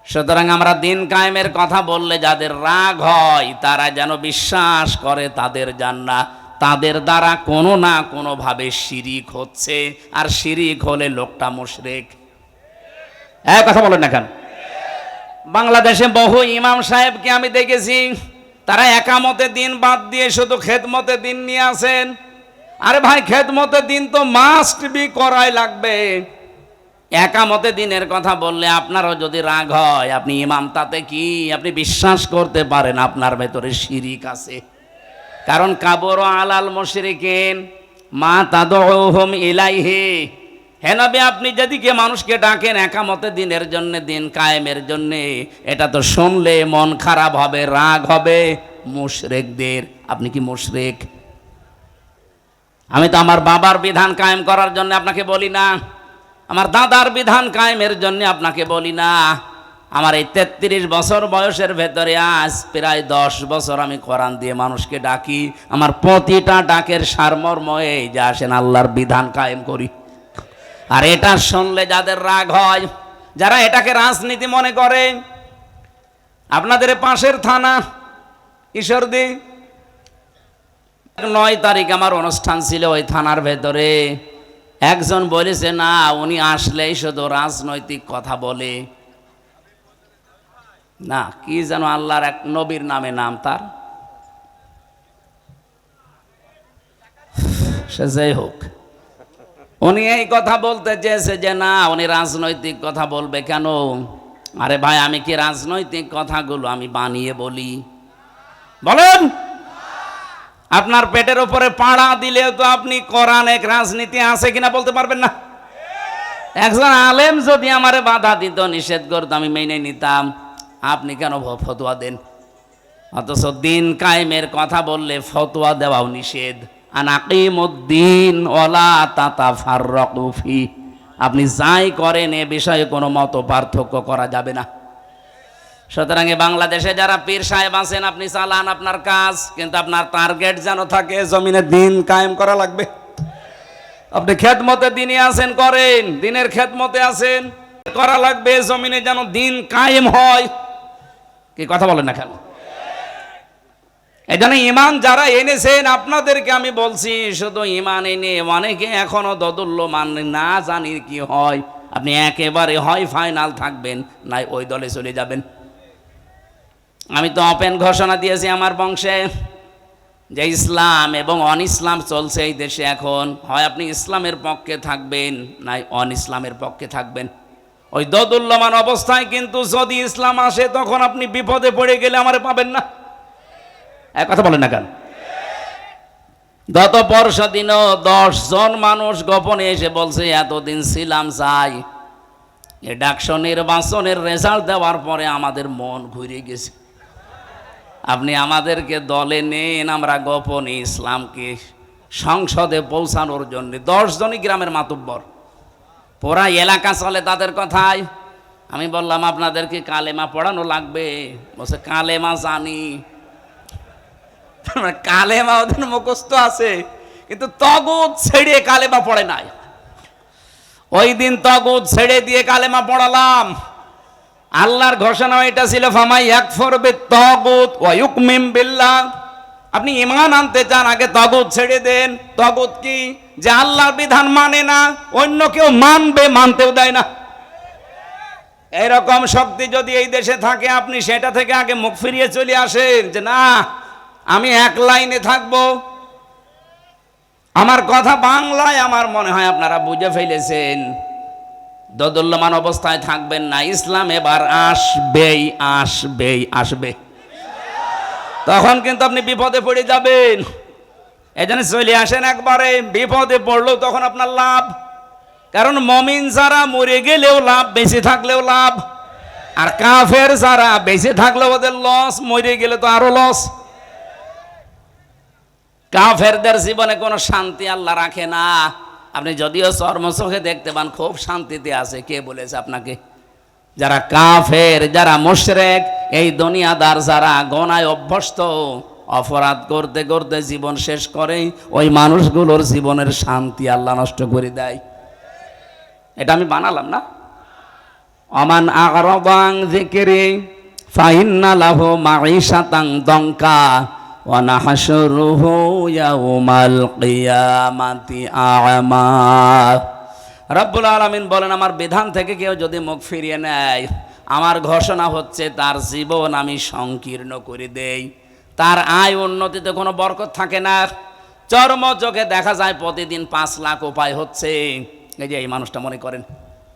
Speaker 1: সুতরাং আমরা দিন কায়েমের কথা বললে যাদের রাগ হয়, তারা যেন বিশ্বাস করে তাদের জান্নাত, তাদের দ্বারা কোনো না কোনো ভাবে শিরিক হচ্ছে, আর শিরিক হলে লোকটা মুশরিক। এক কথা বলেন না কেন? বাংলাদেশে বহু ইমাম সাহেবকে আমি দেখেছি, তারা একামতে দিন বাদ দিয়ে শুধু খেদমতে দিন নিয়ে আসেন। আরে ভাই, খেদমতে দিন তো মাস্ট বি করাই লাগবে। একামতে দিনের কথা বললে আপনারও যদি রাগ হয়, আপনি ইমাম, তাতে কি? আপনি বিশ্বাস করতে পারেন আপনার ভেতরে শিরিক আছে। কারণ কাবর আলাল মুশরিকিন মা তাদউহুম ইলাইহি। হে নবী, আপনি যেদিকে মানুষকে ডাকেন একামতে দিনের জন্য, দিন কায়েমের জন্য, এটা তো শুনলে মন খারাপ হবে, রাগ হবে মুশরিকদের। আপনি কি মুশরিক? আমি তো আমার বাবার বিধান কায়েম করার জন্য আপনাকে বলি না, আমার দাদার বিধান কায়েমের জন্য আপনাকে বলি না। আমার এই 33 বছর বয়সের ভেতরে আজ প্রায় 10 বছর আমি কোরআন দিয়ে মানুষকে ডাকি। আমার প্রতিটা ডাকের সারমর্ম এই যে আসেন আল্লাহর বিধান কায়েম করি। আর এটা শুনলে যাদের রাগ হয়, যারা এটাকে রাজনীতি মনে করে, আপনাদের পাশের থানা ঈশ্বরদী, 9 তারিখ আমার অনুষ্ঠান ছিল ওই থানার ভেতরে। একজন বলেছে, না, উনি আসলেই শুধু রাজনৈতিক কথা বলে না, কি যেন আল্লাহর এক নবীর নামে নাম তার, সে যাই হোক, উনি এই কথা বলতে চেয়েছে যে না উনি রাজনৈতিক কথা বলবে কেন। আরে ভাই, আমি কি রাজনৈতিক কথাগুলো আমি বানিয়ে বলি? বলেন, আপনার পেটের উপরে পাড়া দিলে তো আপনি কোরআন এক রাজনীতি আছে কিনা বলতে পারবেন না। একজন আলেম যদি আমারে বাধা দিত, নিষেধ করতো, আমি মেনে নিতাম। আপনি কেন ফতোয়া দেন? অথচ দিন কায়েমের কথা বললে ফতোয়া দেওয়াও নিষেধ। আনাকিমুদ্দিন ওয়ালা তাতাফাররাকু ফি, আপনি যাই করেন এ বিষয়ে কোনো মত পার্থক্য করা যাবে না। সুতরাং বাংলাদেশে যারা পীর সাহেব আছেন, আপনি চালান আপনার কাজ, কিন্তু আপনার টার্গেট যেন থাকে জমিনে দিন কায়েম করা লাগবে। আপনি খেদমতে দিনে আছেন, করেন, দিনের খেদমতে আছেন, করা লাগবে জমিনে যেন দিন কায়েম হয়। কি কথা বলেন না কেন? এই জন্য ইমান যারা এনেছেন, আপনাদেরকে আমি বলছি, শুধু ইমান এনে অনেকে এখনো দোদুল্যমান, না জানি কি হয়। আপনি একেবারে হয় ফাইনাল থাকবেন, নাই ওই দলে চলে যাবেন। আমি তো ওপেন ঘোষণা দিয়েছি আমার বংশে যে ইসলাম এবং অন ইসলাম চলছে এই দেশে এখন, হয় আপনি ইসলামের পক্ষে থাকবেন, নাই অন ইসলামের পক্ষে থাকবেন। ওই দোদুল্যমান অবস্থায় কিন্তু যদি ইসলাম আসে, তখন আপনি বিপদে পড়ে গেলে আমারে পাবেন না। এক কথা বলেন না কেন? গত পরশু দিনও 10 জন মানুষ গোপনে এসে বলছে এতদিন ছিলাম চাই। এই ডাকসু নির্বাচনের রেজাল্ট দেওয়ার পরে আমাদের মন ঘুরে গেছে। আপনি আমাদেরকে দলে নেন, আমরা গোপনে ইসলামকে সংসদে পৌঁছানোর জন্য। 10 জনই গ্রামের মাতুব্বর, পুরা এলাকা চলে তাদের কথায়। আমি বললাম আপনাদেরকে কালেমা পড়ানো লাগবে। বলছে কালেমা জানি। কালেমা ওদের মুখস্থ আছে, কিন্তু তগুত ছেড়ে কালেমা পড়ে নাই। ওই দিন তগুত ছেড়ে দিয়ে কালেমা পড়ালাম। আল্লাহর ঘোষণা এটা ছিল, ফামাই ইয়াকফুর বিত-তাগুত ওয়া ইউমিন বিল্লাহ। আপনি ঈমান আনতে চান, আগে তাগুত ছেড়ে দেন। তাগুত কি? যে আল্লাহর বিধান মানে না, অন্য কেউ মানবে, মানতেও দেয় না। এরকম শক্তি যদি এই দেশে থাকে, আপনি সেটা থেকে আগে মুখ ফিরিয়ে চলে আসেন যে না, আমি এক লাইনে থাকবো। আমার কথা বাংলায় আমার মনে হয় আপনারা বুঝে ফেলেছেন। দোদুল্যমান অবস্থায় থাকবেন না। ইসলাম এবার আসবেই, আসবেই, আসবে। তখন কিন্তু আপনি বিপদে পড়ে যাবেন। এজন্য চলে আসেন একবারে। বিপদে পড়লেও তখন আপনার লাভ, কারণ মমিন যারা মরে গেলেও লাভ, বেঁচে থাকলেও লাভ। আর কাফের যারা বেঁচে থাকলেও ওদের লস, মরে গেলে তো আরো লস। কাফেরদের জীবনে কোনো শান্তি আল্লাহ রাখে না। আপনি যদিও চর্মচোখে দেখতে পান খুব শান্তিতে আছে, কে বলেছে আপনাকে? যারা কাফের, যারা মুশরিক, এই দুনিয়াদার যারা গোনায় অভ্যস্ত, অপরাধ করতে করতে জীবন শেষ করে, ওই মানুষগুলোর জীবনের শান্তি আল্লাহ নষ্ট করে দেয়। এটা আমি বানালাম না। আমান আ'রাদা আন যিকরি ফাইন্না লাহু মাঈশাতান দঙ্কা ওয়া নাহশুরুহু ইয়াউমাল কিয়ামাতি আ'মা। রব্বুল আলামিন বলেন, আমার বিধান থেকে কেউ যদি মুখ ফিরিয়ে নেয়, আমার ঘোষণা হচ্ছে তার জীবন আমি সংকীর্ণ করে দেই। তার আয় উন্নতিতে কোনো বরকত থাকে না। চর্ম চোখে দেখা যায় প্রতিদিন 5 লাখ উপায় হচ্ছে। এই যে এই মানুষটা মনে করেন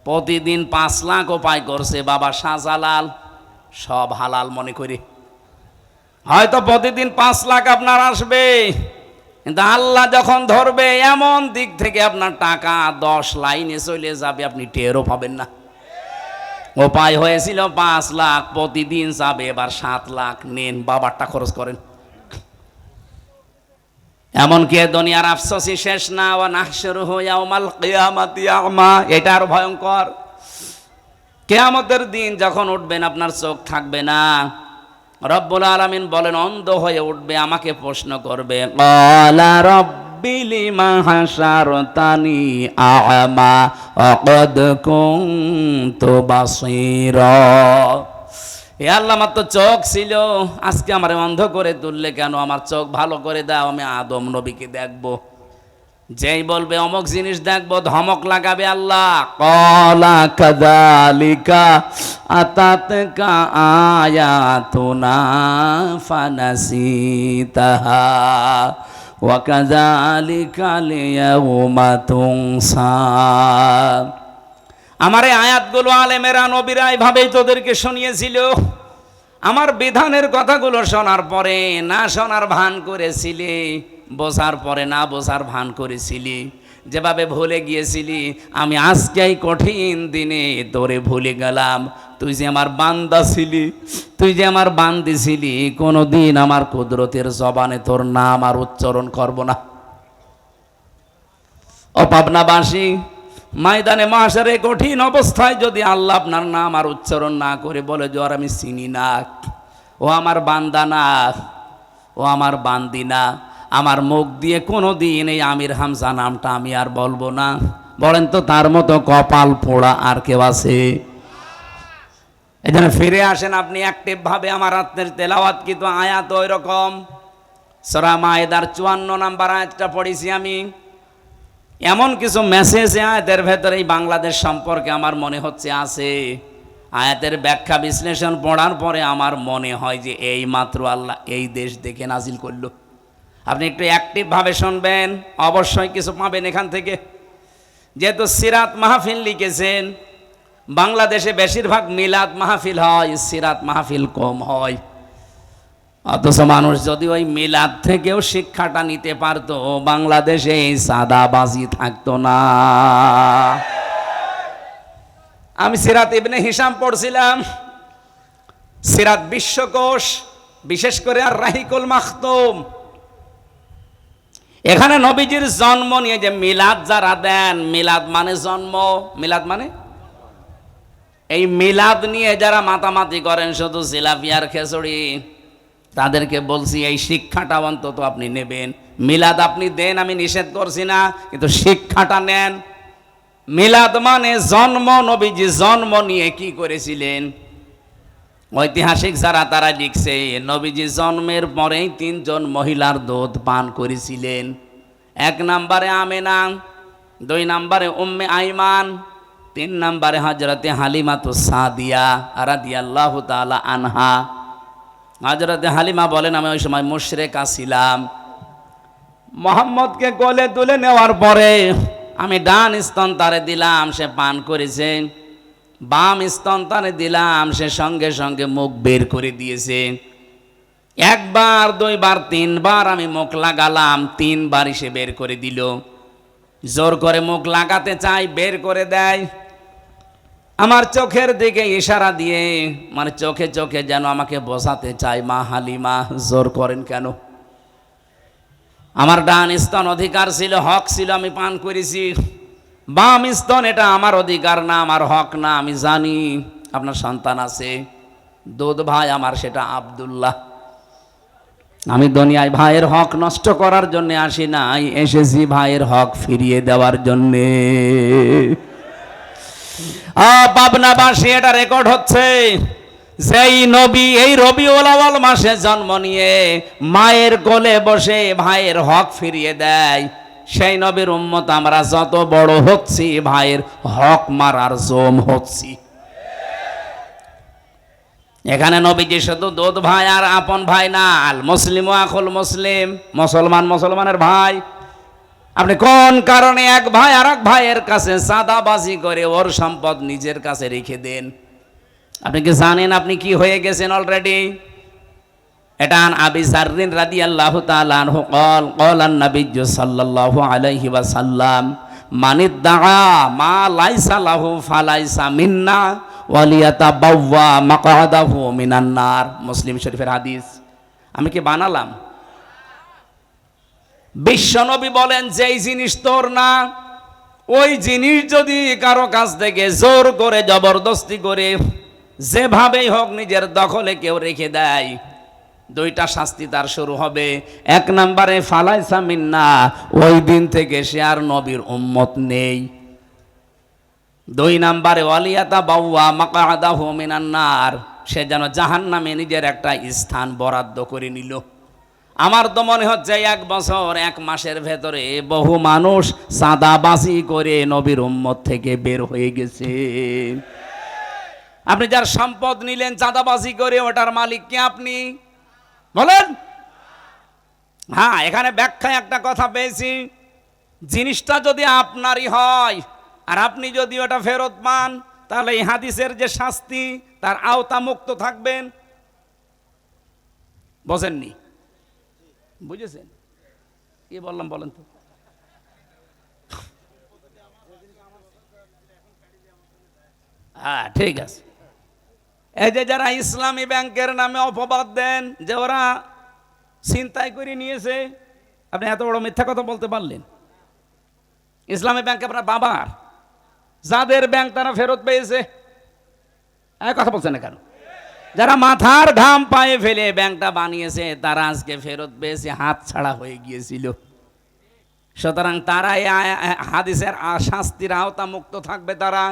Speaker 1: প্রতিদিন 5 লাখ উপায় করছে বাবা শাহজালাল, সব হালাল মনে করি। হয়তো প্রতিদিন 5 লাখ আপনার আসবে, কিন্তু আল্লাহ যখন ধরবে, এমন দিক থেকে আপনার টাকা 10 লাইনে চলে যাবে, আপনি টেরও পাবেন না। উপায় হয়েছিল 5 লাখ, প্রতিদিন যাবে এবার 7 লাখ। নেন, বাবারটা খরচ করেন। এমনকি দুনিয়ার আফসোসই শেষ না। ওয়া নাহশুরুহু ইয়াউমাল কিয়ামাতি আ'মা। এটা আরো ভয়ঙ্কর। কিয়ামতের দিন যখন উঠবেন, আপনার চোখ থাকবে না। রব্বুল আলামিন বলেন, অন্ধ হয়ে উঠবে, আমাকে প্রশ্ন করবে, ক্বালা রাব্বি লিমা হাশারতানি আ'মা ওয়া ক্বাদ কুনতু বাসীরা। হে আল্লাহ, আমার তো চোখ ছিল, আজকে আমার অন্ধ করে তুললে কেন? আমার চোখ ভালো করে দাও, আমি আদম নবীকে দেখবো। যেই বলবে অমুক জিনিস দেখবো, ধমক লাগাবে আল্লাহ। ক্বালা কাযালিকা আতাতকা আয়াতুনা ফানাসিতাহা ওয়া কাযালিকা লিয়াউমা তুনসা। আমার এই আয়াতগুলো আলেমেরা নবীরা এইভাবেই তোদেরকে শুনিয়েছিল। আমার বিধানের কথাগুলো শোনার পরে না শোনার ভান করেছিলি, বোঝার পরে না বোঝার ভান করেছিলি, যেভাবে ভুলে গিয়েছিলি আমি আজকেই কঠিন দিনে তোরে ভুলে গেলাম। তুই যে আমার বান্দা ছিলি, তুই যে আমার বান্দি ছিলি, কোনোদিন আমার কুদরতের জবানে তোর নাম আর উচ্চারণ করব না। ও পাবনাবাসী, ময়দানে মাশারে কঠিন অবস্থায় যদি আল্লাহ আপনার নাম আর উচ্চারণ না করে বলে যে আর আমি চিনি না, ও আমার বান্দা না, ও আমার বান্দি না, আমার মুখ দিয়ে কোনো দিন এই আমির হামজা নামটা আমি আর বলবো না, বলেন তো তার মতো কপাল পোড়া আর কেউ আছে? এই জন্য ফিরে আসেন আপনি অ্যাক্টিভ ভাবে। আমার আত্মের তেলাওয়াত কিন্তু আয়াত ওই রকম। সূরা মায়েদার 54 নম্বর আয়াতটা পড়েছি আমি। এমন কিছু মেসেজ আয়াতের ভেতরে এই বাংলাদেশ সম্পর্কে আমার মনে হচ্ছে আছে। আয়াতের ব্যাখ্যা বিশ্লেষণ পড়ার পরে আমার মনে হয় যে এই মাত্র আল্লাহ এই দেশ দেখে নাজিল করলো। আপনি একটু অ্যাক্টিভ ভাবে শুনবেন, অবশ্যই কিছু পাবেন এখান থেকে। যেহেতু সিরাত মাহফিল লিখেছেন, বাংলাদেশে বেশিরভাগ মিলাদ মাহফিল হয়, সিরাত মাহফিল কম হয়। অথচ মানুষ যদি ওই মিলাদ থেকেও শিক্ষাটা নিতে পারতো, বাংলাদেশে এই সাদাবাজি থাকতো না। আমি সিরাত ইবনে হিশাম পড়ছিলাম, সিরাত বিশ্বকোষ, বিশেষ করে আর রাহিকুল মাখতুম। এখানে নবীজির জন্ম নিয়ে যে মিলাদ যারা দেন, মিলাদ মানে জন্ম, মিলাদ মানে এই মিলাদ নিয়ে যারা মাতামাতি করেন শুধু জিলাপি আর খিচুড়ি, তাদেরকে বলছি এই শিক্ষাটা অন্তত আপনি নেবেন। মিলাদ আপনি দেন, আমি নিষেধ করছি না, কিন্তু শিক্ষাটা নেন। মিলাদ মানে জন্ম, নবীজি জন্ম নিয়ে কি করেছিলেন। ঐতিহাসিক যারা তারা লিখছে নবীজি জন্মের পরেই 3 জন মহিলার দুধ পান করেছিলেন। 1 নম্বরে আমেনা, 2 নম্বরে উম্মে আইমান, 3 নম্বরে হযরতে হালিমাতুস সাদিয়া রাদিয়াল্লাহু তাআলা আনহা। হযরতে হালিমা বলেন আমি ওই সময় মুশরিকা ছিলাম। মুহাম্মদকে কোলে তুলে নেওয়ার পরে আমি ডান স্তন তারে দিলাম, সে পান করেছে। বাম স্তন তারে দিলাম, সে সঙ্গে সঙ্গে মুখ বের করে দিয়েছে। 1 বার 2 বার 3 বার আমি মুখ লাগালাম, 3 বারই সে বের করে দিল। জোর করে মুখ লাগাতে চাই, বের করে দেয়। আমার চোখের দিকে ইশারা দিয়ে, মানে চোখে চোখে যেন আমাকে বোঝাতে চায়, মা হালিমা জোর করেন কেন? আমার ডান স্তন অধিকার ছিল, হক ছিল, আমি পান করেছি। বাম স্তন এটা আমার অধিকার না, আমার হক না। আমি জানি আপনার সন্তান আছে, দুধ ভাই আমার, সেটা আব্দুল্লাহ। আমি দুনিয়ায় ভাইয়ের হক নষ্ট করার জন্য আসি নাই, এসেছি ভাইয়ের হক ফিরিয়ে দেওয়ার জন্যে। পাবনাবাসী, এটা রেকর্ড হচ্ছে। যেই নবী এই রবিউল আউয়াল মাসে জন্ম নিয়ে মায়ের কোলে বসে ভাইয়ের হক ফিরিয়ে দেয়, সেই নবীর উম্মত আমরা যত বড় হচ্ছি ভাইয়ের হক মারার জম হচ্ছি। এখানে নবীজি শুধু দুধ ভাই আর আপন ভাই না, আল মুসলিম আখুল মুসলিম, মুসলমান মুসলমানের ভাই। আপনি কোন কারণে এক ভাই আর এক ভাইয়ের কাছে চাঁদাবাজি করে ওর সম্পদ নিজের কাছে রেখে দেন? আপনি কি জানেন আপনি কি হয়ে গেছেন অলরেডি? এটা আবি যাররিন রাদিয়াল্লাহু তাআলা আনহু قال قال النبي সাল্লাল্লাহু আলাইহি ওয়াসাল্লাম মানিদ্দাআ মা লাইসা লাহু ফালাইসা মিন্না ওয়ালিয়াতাবাওয়া মাকআদাহু মিনান নার। মুসলিম শরীফের হাদিস। আমি কি বানালাম? বিশ্বনবী বলেন যেই জিনিস তোর না, ওই জিনিস যদি কারো কাছ থেকে জোর করে জবরদস্তি করে যেভাবেই হোক নিজের দখলে কেউ রেখে দেয়, 2টা শাস্তি তার শুরু হবে। 1 নম্বরে ফালাইসা মিন্না, ওই দিন থেকে সে আর নবীর উম্মত নেই। 2 নম্বরে ওয়ালিয়াতাবাওয়া মাকআদাহু মিনান নার, সে যেন জাহান্নামে নিজের একটা স্থান বরাদ্দ করে নিল। আমার তো মনে হচ্ছে 1 বছর 1 মাসের ভেতরে বহু মানুষ চাঁদাবাজি করে নবীর উম্মত থেকে বের হয়ে গেছে। আপনি যার সম্পদ নিলেন চাঁদাবাজি করে, ওটার মালিক কি আপনি? বলেন। হ্যাঁ, এখানে ব্যাখ্যায় একটা কথা পেয়েছি, জিনিসটা যদি আপনারই হয় আর আপনি যদি ওটা ফেরত পান, তাহলে এই হাদিসের যে শাস্তি তার আওতা মুক্ত থাকবেন। বোঝেননি? বুঝেছেন কি বললাম বলেন তো? হ্যাঁ, ঠিক আছে। এই যে যারা ইসলামী ব্যাংকের নামে অপবাদ দেন যে ওরা ছিনতাই করে নিয়েছে, আপনি এত বড় মিথ্যা কথা বলতে পারলেন? ইসলামী ব্যাংক আপনার বাবার, যাদের ব্যাংক তারা ফেরত পেয়েছে। কথা বলছেন না কেন? যারা মাথার ঘাম পায়ে ফেলে ব্যাংকটা বানিয়েছে তারা আজকে ফেরত পেয়েছে, হাত ছাড়া হয়ে গিয়েছিল। সুতরাং তারা এই হাদিসের শাস্তির আওতা মুক্ত থাকবে। তারা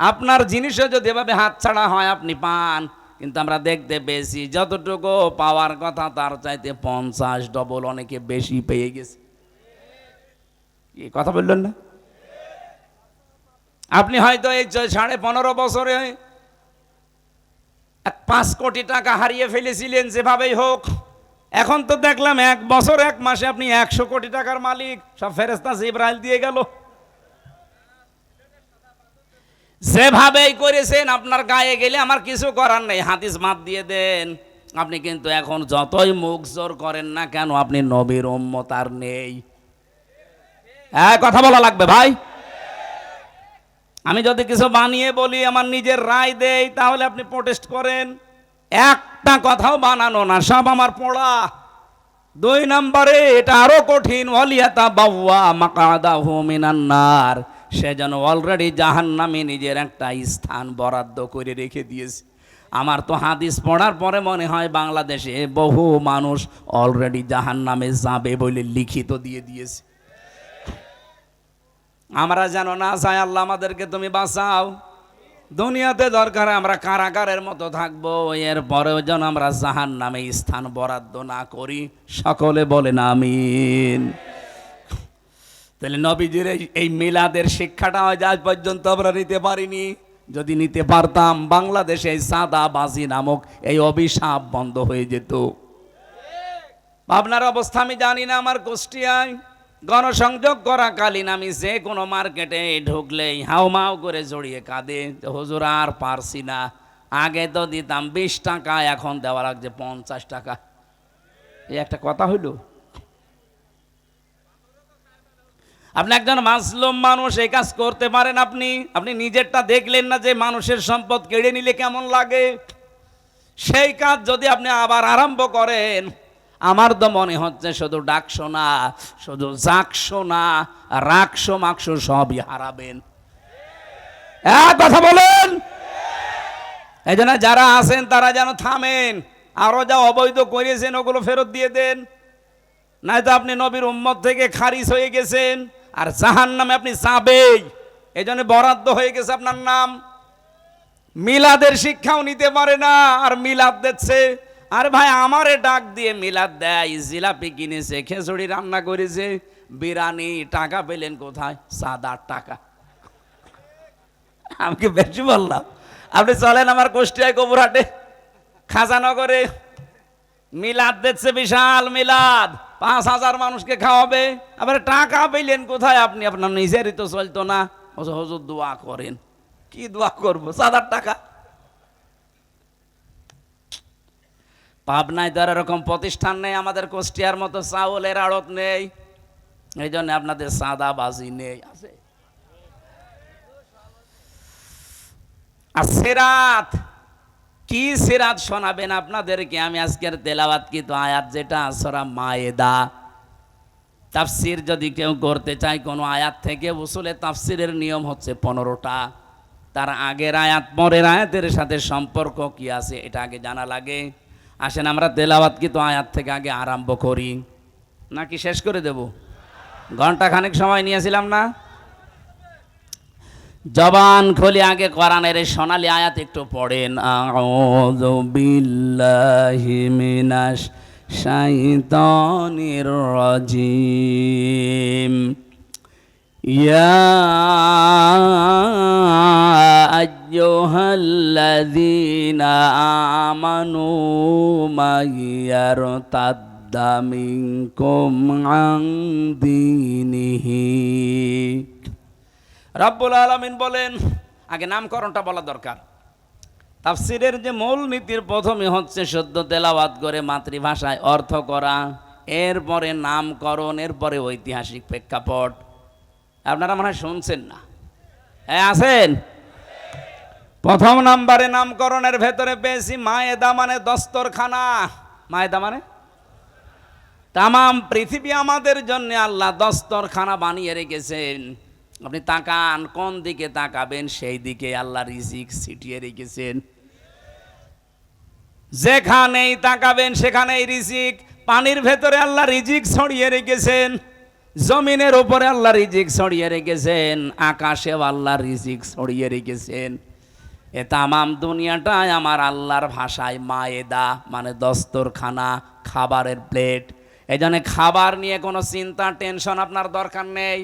Speaker 1: আপনার জিনিসও যদি এভাবে হাত ছাড়া হয় আপনি পান, কিন্তু আমরা দেখতে পেয়েছি যতটুকু পাওয়ার কথা তার চাইতে 50 ডবল অনেকে বেশি পেয়ে গেছে। কি কথা বললেন না? আপনি হয়তো এই 15.5 বছরে 5 কোটি টাকা হারিয়ে ফেলেছিলেন যেভাবেই হোক, এখন তো দেখলাম 1 বছর 1 মাসে আপনি 100 কোটি টাকার মালিক। সব ফেরেশতা জিবরাইল দিয়ে গেল। যেভাবেই করেছেন আপনার গায়ে গেলে আমার কিছু করার নেই, হাদিস মাত দিয়ে দেন। আপনি কিন্তু এখন যতই মুখ জোর করেন না কেন, আপনি নবীর উম্মত আর নেই। কথা বলা লাগবে ভাই। আমি যদি কিছু বানিয়ে বলি, আমার নিজের রায় দেই, তাহলে আপনি প্রোটেস্ট করেন। একটা কথাও বানানো না, সব আমার পড়া। 2 নম্বরে এটা আরো কঠিন, ওয়ালিয়াতা বাওয়া মাকাদাহু মিনান নার, সে যেন অলরেডি জাহান্নামে নিজের একটা স্থান বরাদ্দ করে রেখে দিয়েছে। আমার তো হাদিস পড়ার পরে মনে হয় বাংলাদেশে বহু মানুষ অলরেডি জাহান্নামে যাবে বলে লিখিত দিয়ে দিয়েছে। আমরা যেন না চাই, আল্লাহ আমাদেরকে তুমি বাঁচাও। দুনিয়াতে দরকার আমরা কারাগারের মতো থাকবো, এরপরেও যেন আমরা জাহান্নামে স্থান বরাদ্দ না করি। সকলে বলেন আমিন। তাহলে নবীজির এই মিলাদের শিক্ষাটা আজ পর্যন্ত আমরা নিতে পারিনি। যদি নিতে পারতাম, বাংলাদেশে এই সাদাবাজি নামক এই অভিশাপ বন্ধ হয়ে যেত। আপনার অবস্থা আমি জানি না। আমার কুষ্টিয়ায় গণসংযোগ করাকালীন আমি যে কোনো মার্কেটে ঢুকলেই হাউমাউ করে জড়িয়ে কাঁদে, হুজুর আর পারছি না। আগে তো দিতাম 20 টাকা, এখন দেওয়া লাগছে 50 টাকা। এই একটা কথা হইল? আপনি একজন মাসলুম মানুষ, এই কাজ করতে পারেন? আপনি নিজেরটা দেখলেন না যে মানুষের সম্পদ কেড়ে নিলে কেমন লাগে? সেই কাজ যদি আপনি আবার আরম্ভ করেন, আমার তো মনে হচ্ছে শুধু ডাকশো না, শুধু জাকশো না, রাখশো মাকশো সবই হারাবেন। কথা বলেন। এই জন্য যারা আছেন তারা যেন থামেন, আরো যা অবৈধ করেছেন ওগুলো ফেরত দিয়ে দেন, নয়তো আপনি নবীর উম্মত থেকে খারিজ হয়ে গেছেন, আর জাহান্নামে আপনি যাবেই। এই জন্য বরাদ্দ হয়ে গেছে আপনার নাম। মিলাদের শিক্ষাও নিতে পারে না, আর মিলাদ দিচ্ছে। আর ভাই আমারে ডাক দিয়ে মিলাদ দেয়, জিলাপি কিনেছে, খিচুড়ি রান্না করেছে, বিরিয়ানি, টাকা পেলেন কোথায়? 7-8 টাকা। আমি কি বেশি বললাম? আপনি চলেন আমার কুষ্টিয়ায় কবুরহাটে খাজানগরে মিলাদ দিচ্ছে, বিশাল মিলাদ, 5000 মানুষকে খাওয়াবে। আবার টাকা পেলেন কোথায় আপনি? আপনার নিজেরই তো চলতো না। হুজুর দোয়া করেন। কি দোয়া করবো? 7-8 টাকা। পাবনায় তো এরকম প্রতিষ্ঠান নেই, আমাদের কুষ্টিয়ার মতো চাউলের আড়ত নেই, এই জন্য আপনাদের সাদাবাজি নেই। আছে আর সিরাত, কি সিরাত শোনাবেন আপনাদেরকে? আমি আজকের তেলাওয়াত কিন্তু আয়াত যেটা সূরা মায়েদা, তাফসির যদি কেউ করতে চায় কোনো আয়াত থেকে, উসুলে তাফসিরের নিয়ম হচ্ছে 15টা। তার আগের আয়াত পরের আয়াতের সাথে সম্পর্ক কি আছে এটা আগে জানা লাগে। আসেন আমরা তেলাওয়াত কিন্তু আয়াত থেকে আগে আরম্ভ করি, নাকি শেষ করে দেব? ঘন্টা খানেক সময় নিয়েছিলাম না? জবান খুলে আগে কোরআনের এই সোনালী আয়াত একটু পড়েন। আউযু বিল্লাহি মিনাশ শাইতানির রাজিম। ইয়া আইয়ুহাল্লাযীনা আমানু মাইয়ারতাদ মিনকুম আন দীনিহি। রব্বুল আলামিন বলেন, আগে নামকরণটা বলা দরকার। তাফসীরের যে মূল নীতির প্রথমে হচ্ছে শুদ্ধ তেলাওয়াত করে মাতৃভাষায় অর্থ করা, এরপরে নামকরণ, এরপরে ঐতিহাসিক প্রেক্ষাপট। আপনারা মনে হয় শুনছেন না? হ্যাঁ আছেন? প্রথম নাম্বারে নামকরণের ভেতরে পেয়েছি মায়েদা, মানে দস্তরখানা। মায়েদা মানে তামাম পৃথিবী আমাদের জন্য আল্লাহ দস্তরখানা বানিয়ে রেখেছেন। আপনি তাকান, কোন দিকে তাকাবেন সেই দিকে আল্লাহ রিজিক ছিটিয়ে রেখেছেন। যেখানেই তাকাবেন সেখানেই রিজিক। পানির ভেতরে আল্লাহ রিজিক ছড়িয়ে রেখেছেন, জমিনের উপরে আল্লাহ রিজিক ছড়িয়ে রেখেছেন, আকাশেও আল্লাহ রিজিক ছড়িয়ে রেখেছেন। এ তামাম দুনিয়াটাই আমার আল্লাহর ভাষায় মায়েদা, মানে দস্তরখানা, খাবারের প্লেট। এই জন্য খাবার নিয়ে কোনো চিন্তা টেনশন আপনার দরকার নেই।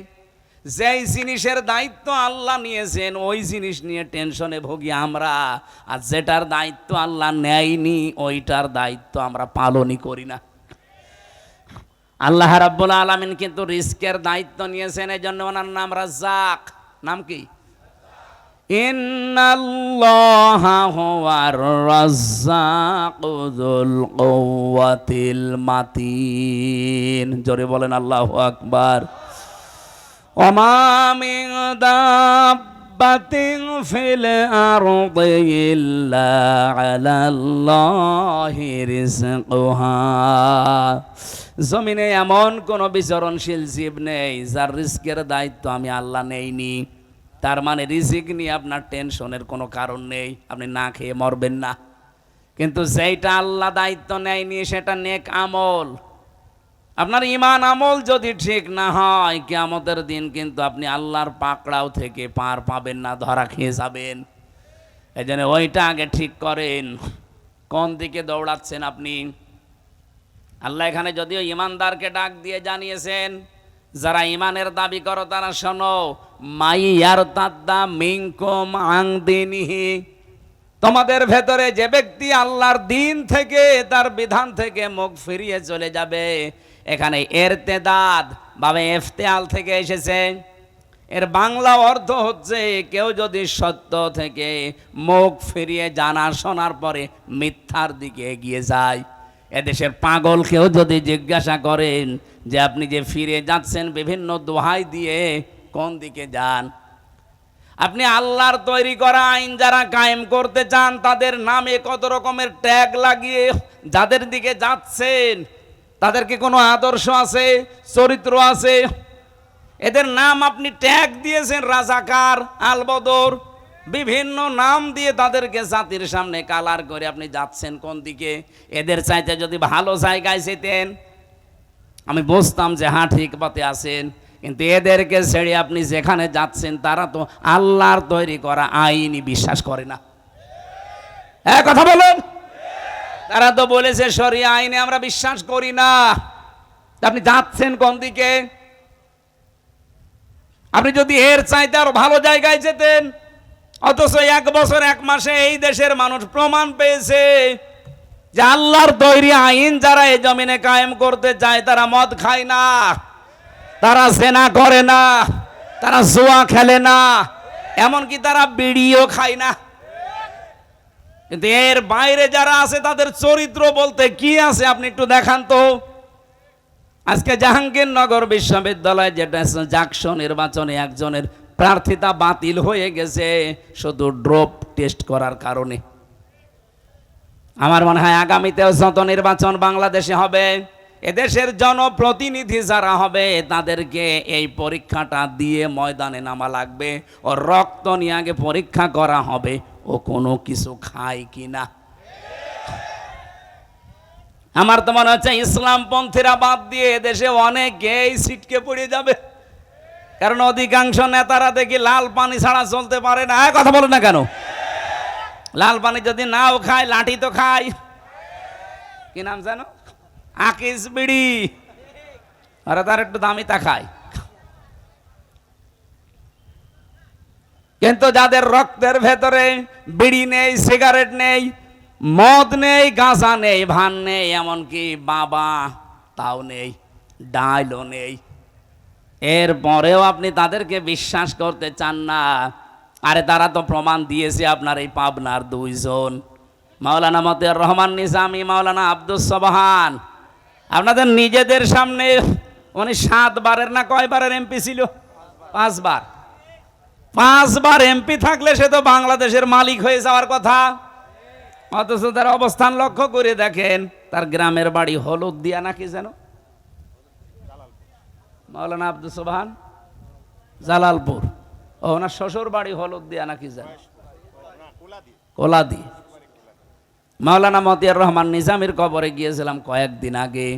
Speaker 1: যেই জিনিসের দায়িত্ব আল্লাহ নিয়েছেন ওই জিনিস নিয়ে টেনশনে ভুগি আমরা, আর যেটার দায়িত্ব আল্লাহ নেয়নি ওইটার দায়িত্ব আমরা পালনই করি না। আল্লাহ রাব্বুল আলামিন কিন্তু রিস্কের দায়িত্ব নিয়েছেন, এই জন্য ওনার নাম রাজ্জাক। নাম কি? ইন্নাল্লাহা হুয়ার রাজ্জাকু যুল কুওয়াতিল মাতিন। জোরে বলেন আল্লাহু আকবার। ওমা মিন দাব্বাতিন ফিল আরদি ইল্লা আলাল্লাহি রিজকুহা। জমিনে এমন কোনো বিচরণশীল জীব নেই যার রিস্কের দায়িত্ব আমি আল্লাহ নেইনি। তার মানে রিজিক নিয়ে আপনার টেনশনের কোনো কারণ নেই, আপনি না খেয়ে মরবেন না। কিন্তু যেটা আল্লাহ দায়িত্ব নেয়নি সেটা নেক আমল। আপনার ঈমান আমল যদি ঠিক না হয়, কিয়ামতের দিন কিন্তু আপনি আল্লাহর পাকড়াও থেকে পার পাবেন না, ধরা খেয়ে যাবেন। এই জন্য ওইটা আগে ঠিক করেন, কোন দিকে দৌড়াচ্ছেন আপনি। আল্লাহ এখানে যদিও ঈমানদারকে ডাক দিয়ে জানিয়েছেন, যারা ঈমানের দাবি করো তারা শোনো, মাইয়ারতাদ্দা মিনকুম আন দীনিহি। তোমাদের ভেতরে যে ব্যক্তি আল্লাহর দিন থেকে, তার বিধান থেকে মুখ ফিরিয়ে চলে যাবে। এখানে এরতেদাদ বা ইফতিয়াল থেকে এসেছে। এর বাংলা অর্থ হচ্ছে কেউ যদি সত্য থেকে মুখ ফিরিয়ে জানা শোনার পরে মিথ্যার দিকে এগিয়ে যায়। এদেশের পাগল কেউ যদি জিজ্ঞাসা করেন যে আপনি যে ফিরে যাচ্ছেন বিভিন্ন দোহাই দিয়ে, কোন দিকে যান? আপনি আল্লাহর তৈরি করা আইন যারা কায়েম করতে চান তাদের নামে কত রকমের ট্যাগ লাগিয়ে যাদের দিকে যাচ্ছেন, তাদের কি কোনো আদর্শ আছে, চরিত্র আছে? এদের নাম আপনি ট্যাগ দিয়েছেন রাজাকার, আলবদর, বিভিন্ন নাম দিয়ে তাদেরকে জাতির সামনে কালার করে আপনি যাচ্ছেন কোন দিকে? এদের চাইতে যদি ভালো জায়গায় যেতেন আমি বুঝতাম যে হ্যাঁ ঠিক পথে আছেন। কিন্তু এদেরকে ছেড়ে আপনি যেখানে যাচ্ছেন তারা তো আল্লাহর তৈরি করা আইনই বিশ্বাস করে না। হ্যাঁ কথা বলেন। তারা তো বলেছে শরিয়া আইনে আমরা বিশ্বাস করি না। আপনি যাচ্ছেন কোন দিকে? আপনি যদি এর চাইতে আরো ভালো জায়গায় যেতেন, অথচ 1 বছর 1 মাসে এই দেশের মানুষ প্রমাণ পেয়েছে যে আল্লাহর তৈরি আইন যারা এই জমিনে কায়েম করতে চায় তারা মদ খায় না, তারা জেনা করে না, তারা জুয়া খেলে না, এমনকি তারা বিড়িও খায় না। কিন্তু এর বাইরে যারা আছে তাদের চরিত্র বলতে কি আছে আপনি একটু দেখান তো। আজকে জাহাঙ্গীরনগর বিশ্ববিদ্যালয়ে যেটা জাকসু নির্বাচনে একজনের প্রার্থিতা বাতিল হয়ে গেছে শুধু ড্রপ টেস্ট করার কারণে। আমার মনে হয় আগামীতেও যত নির্বাচন বাংলাদেশে হবে, এদেশের জনপ্রতিনিধি যারা হবে তাদেরকে এই পরীক্ষাটা দিয়ে ময়দানে নামা লাগবে। ও রক্ত নিয়ে আগে পরীক্ষা করা হবে ও কোনো কিছু খায় কিনা। আমার তো মনে হচ্ছে ইসলামপন্থীরা বাদ দিয়ে দেশে অনেকেই ছিটকে পড়ে যাবে, কারণ অধিকাংশ নেতারা দেখি লাল পানি ছাড়া চলতে পারে না। কথা বলো না কেন? লাল পানি যদি নাও খায় লাঠি তো খায়। কি নাম জানো? আকিস বিড়ি, আর তার একটু দামি তা খায়। কিন্তু যাদের রক্তের ভেতরে বিড়ি নেই, সিগারেট নেই, মদ নেই, গাঁজা নেই, ভান নেই, এমনকি বাবা পাত্তাও নেই, ডাইলও নেই। এরপরেও আপনি তাদেরকে বিশ্বাস করতে চান না। আরে তারা তো প্রমাণ দিয়েছে, আপনার এই পাবনার দুইজন, মাওলানা মতিয়ার রহমান নিজামী, মাওলানা আব্দুস সোবহান। আপনাদের নিজেদের সামনে উনি 7 বারের না কয়বারের এমপি ছিল? 5 বার। 5 বার এমপি থাকলে সে তো বাংলাদেশের মালিক হয়ে যাওয়ার কথা। অথচ তার অবস্থান লক্ষ্য করে দেখেন, তার গ্রামের বাড়ি হলুদিয়া নাকি যেন, মাওলানা আব্দুস সোবহান জালালপুর। ও ওনার শ্বশুর বাড়ি হলুদিয়া নাকি যেন, কোলাদি। মাওলানা মতিয়ার রহমান নিজামীর কবরে গিয়েছিলাম কয়েকদিন আগে।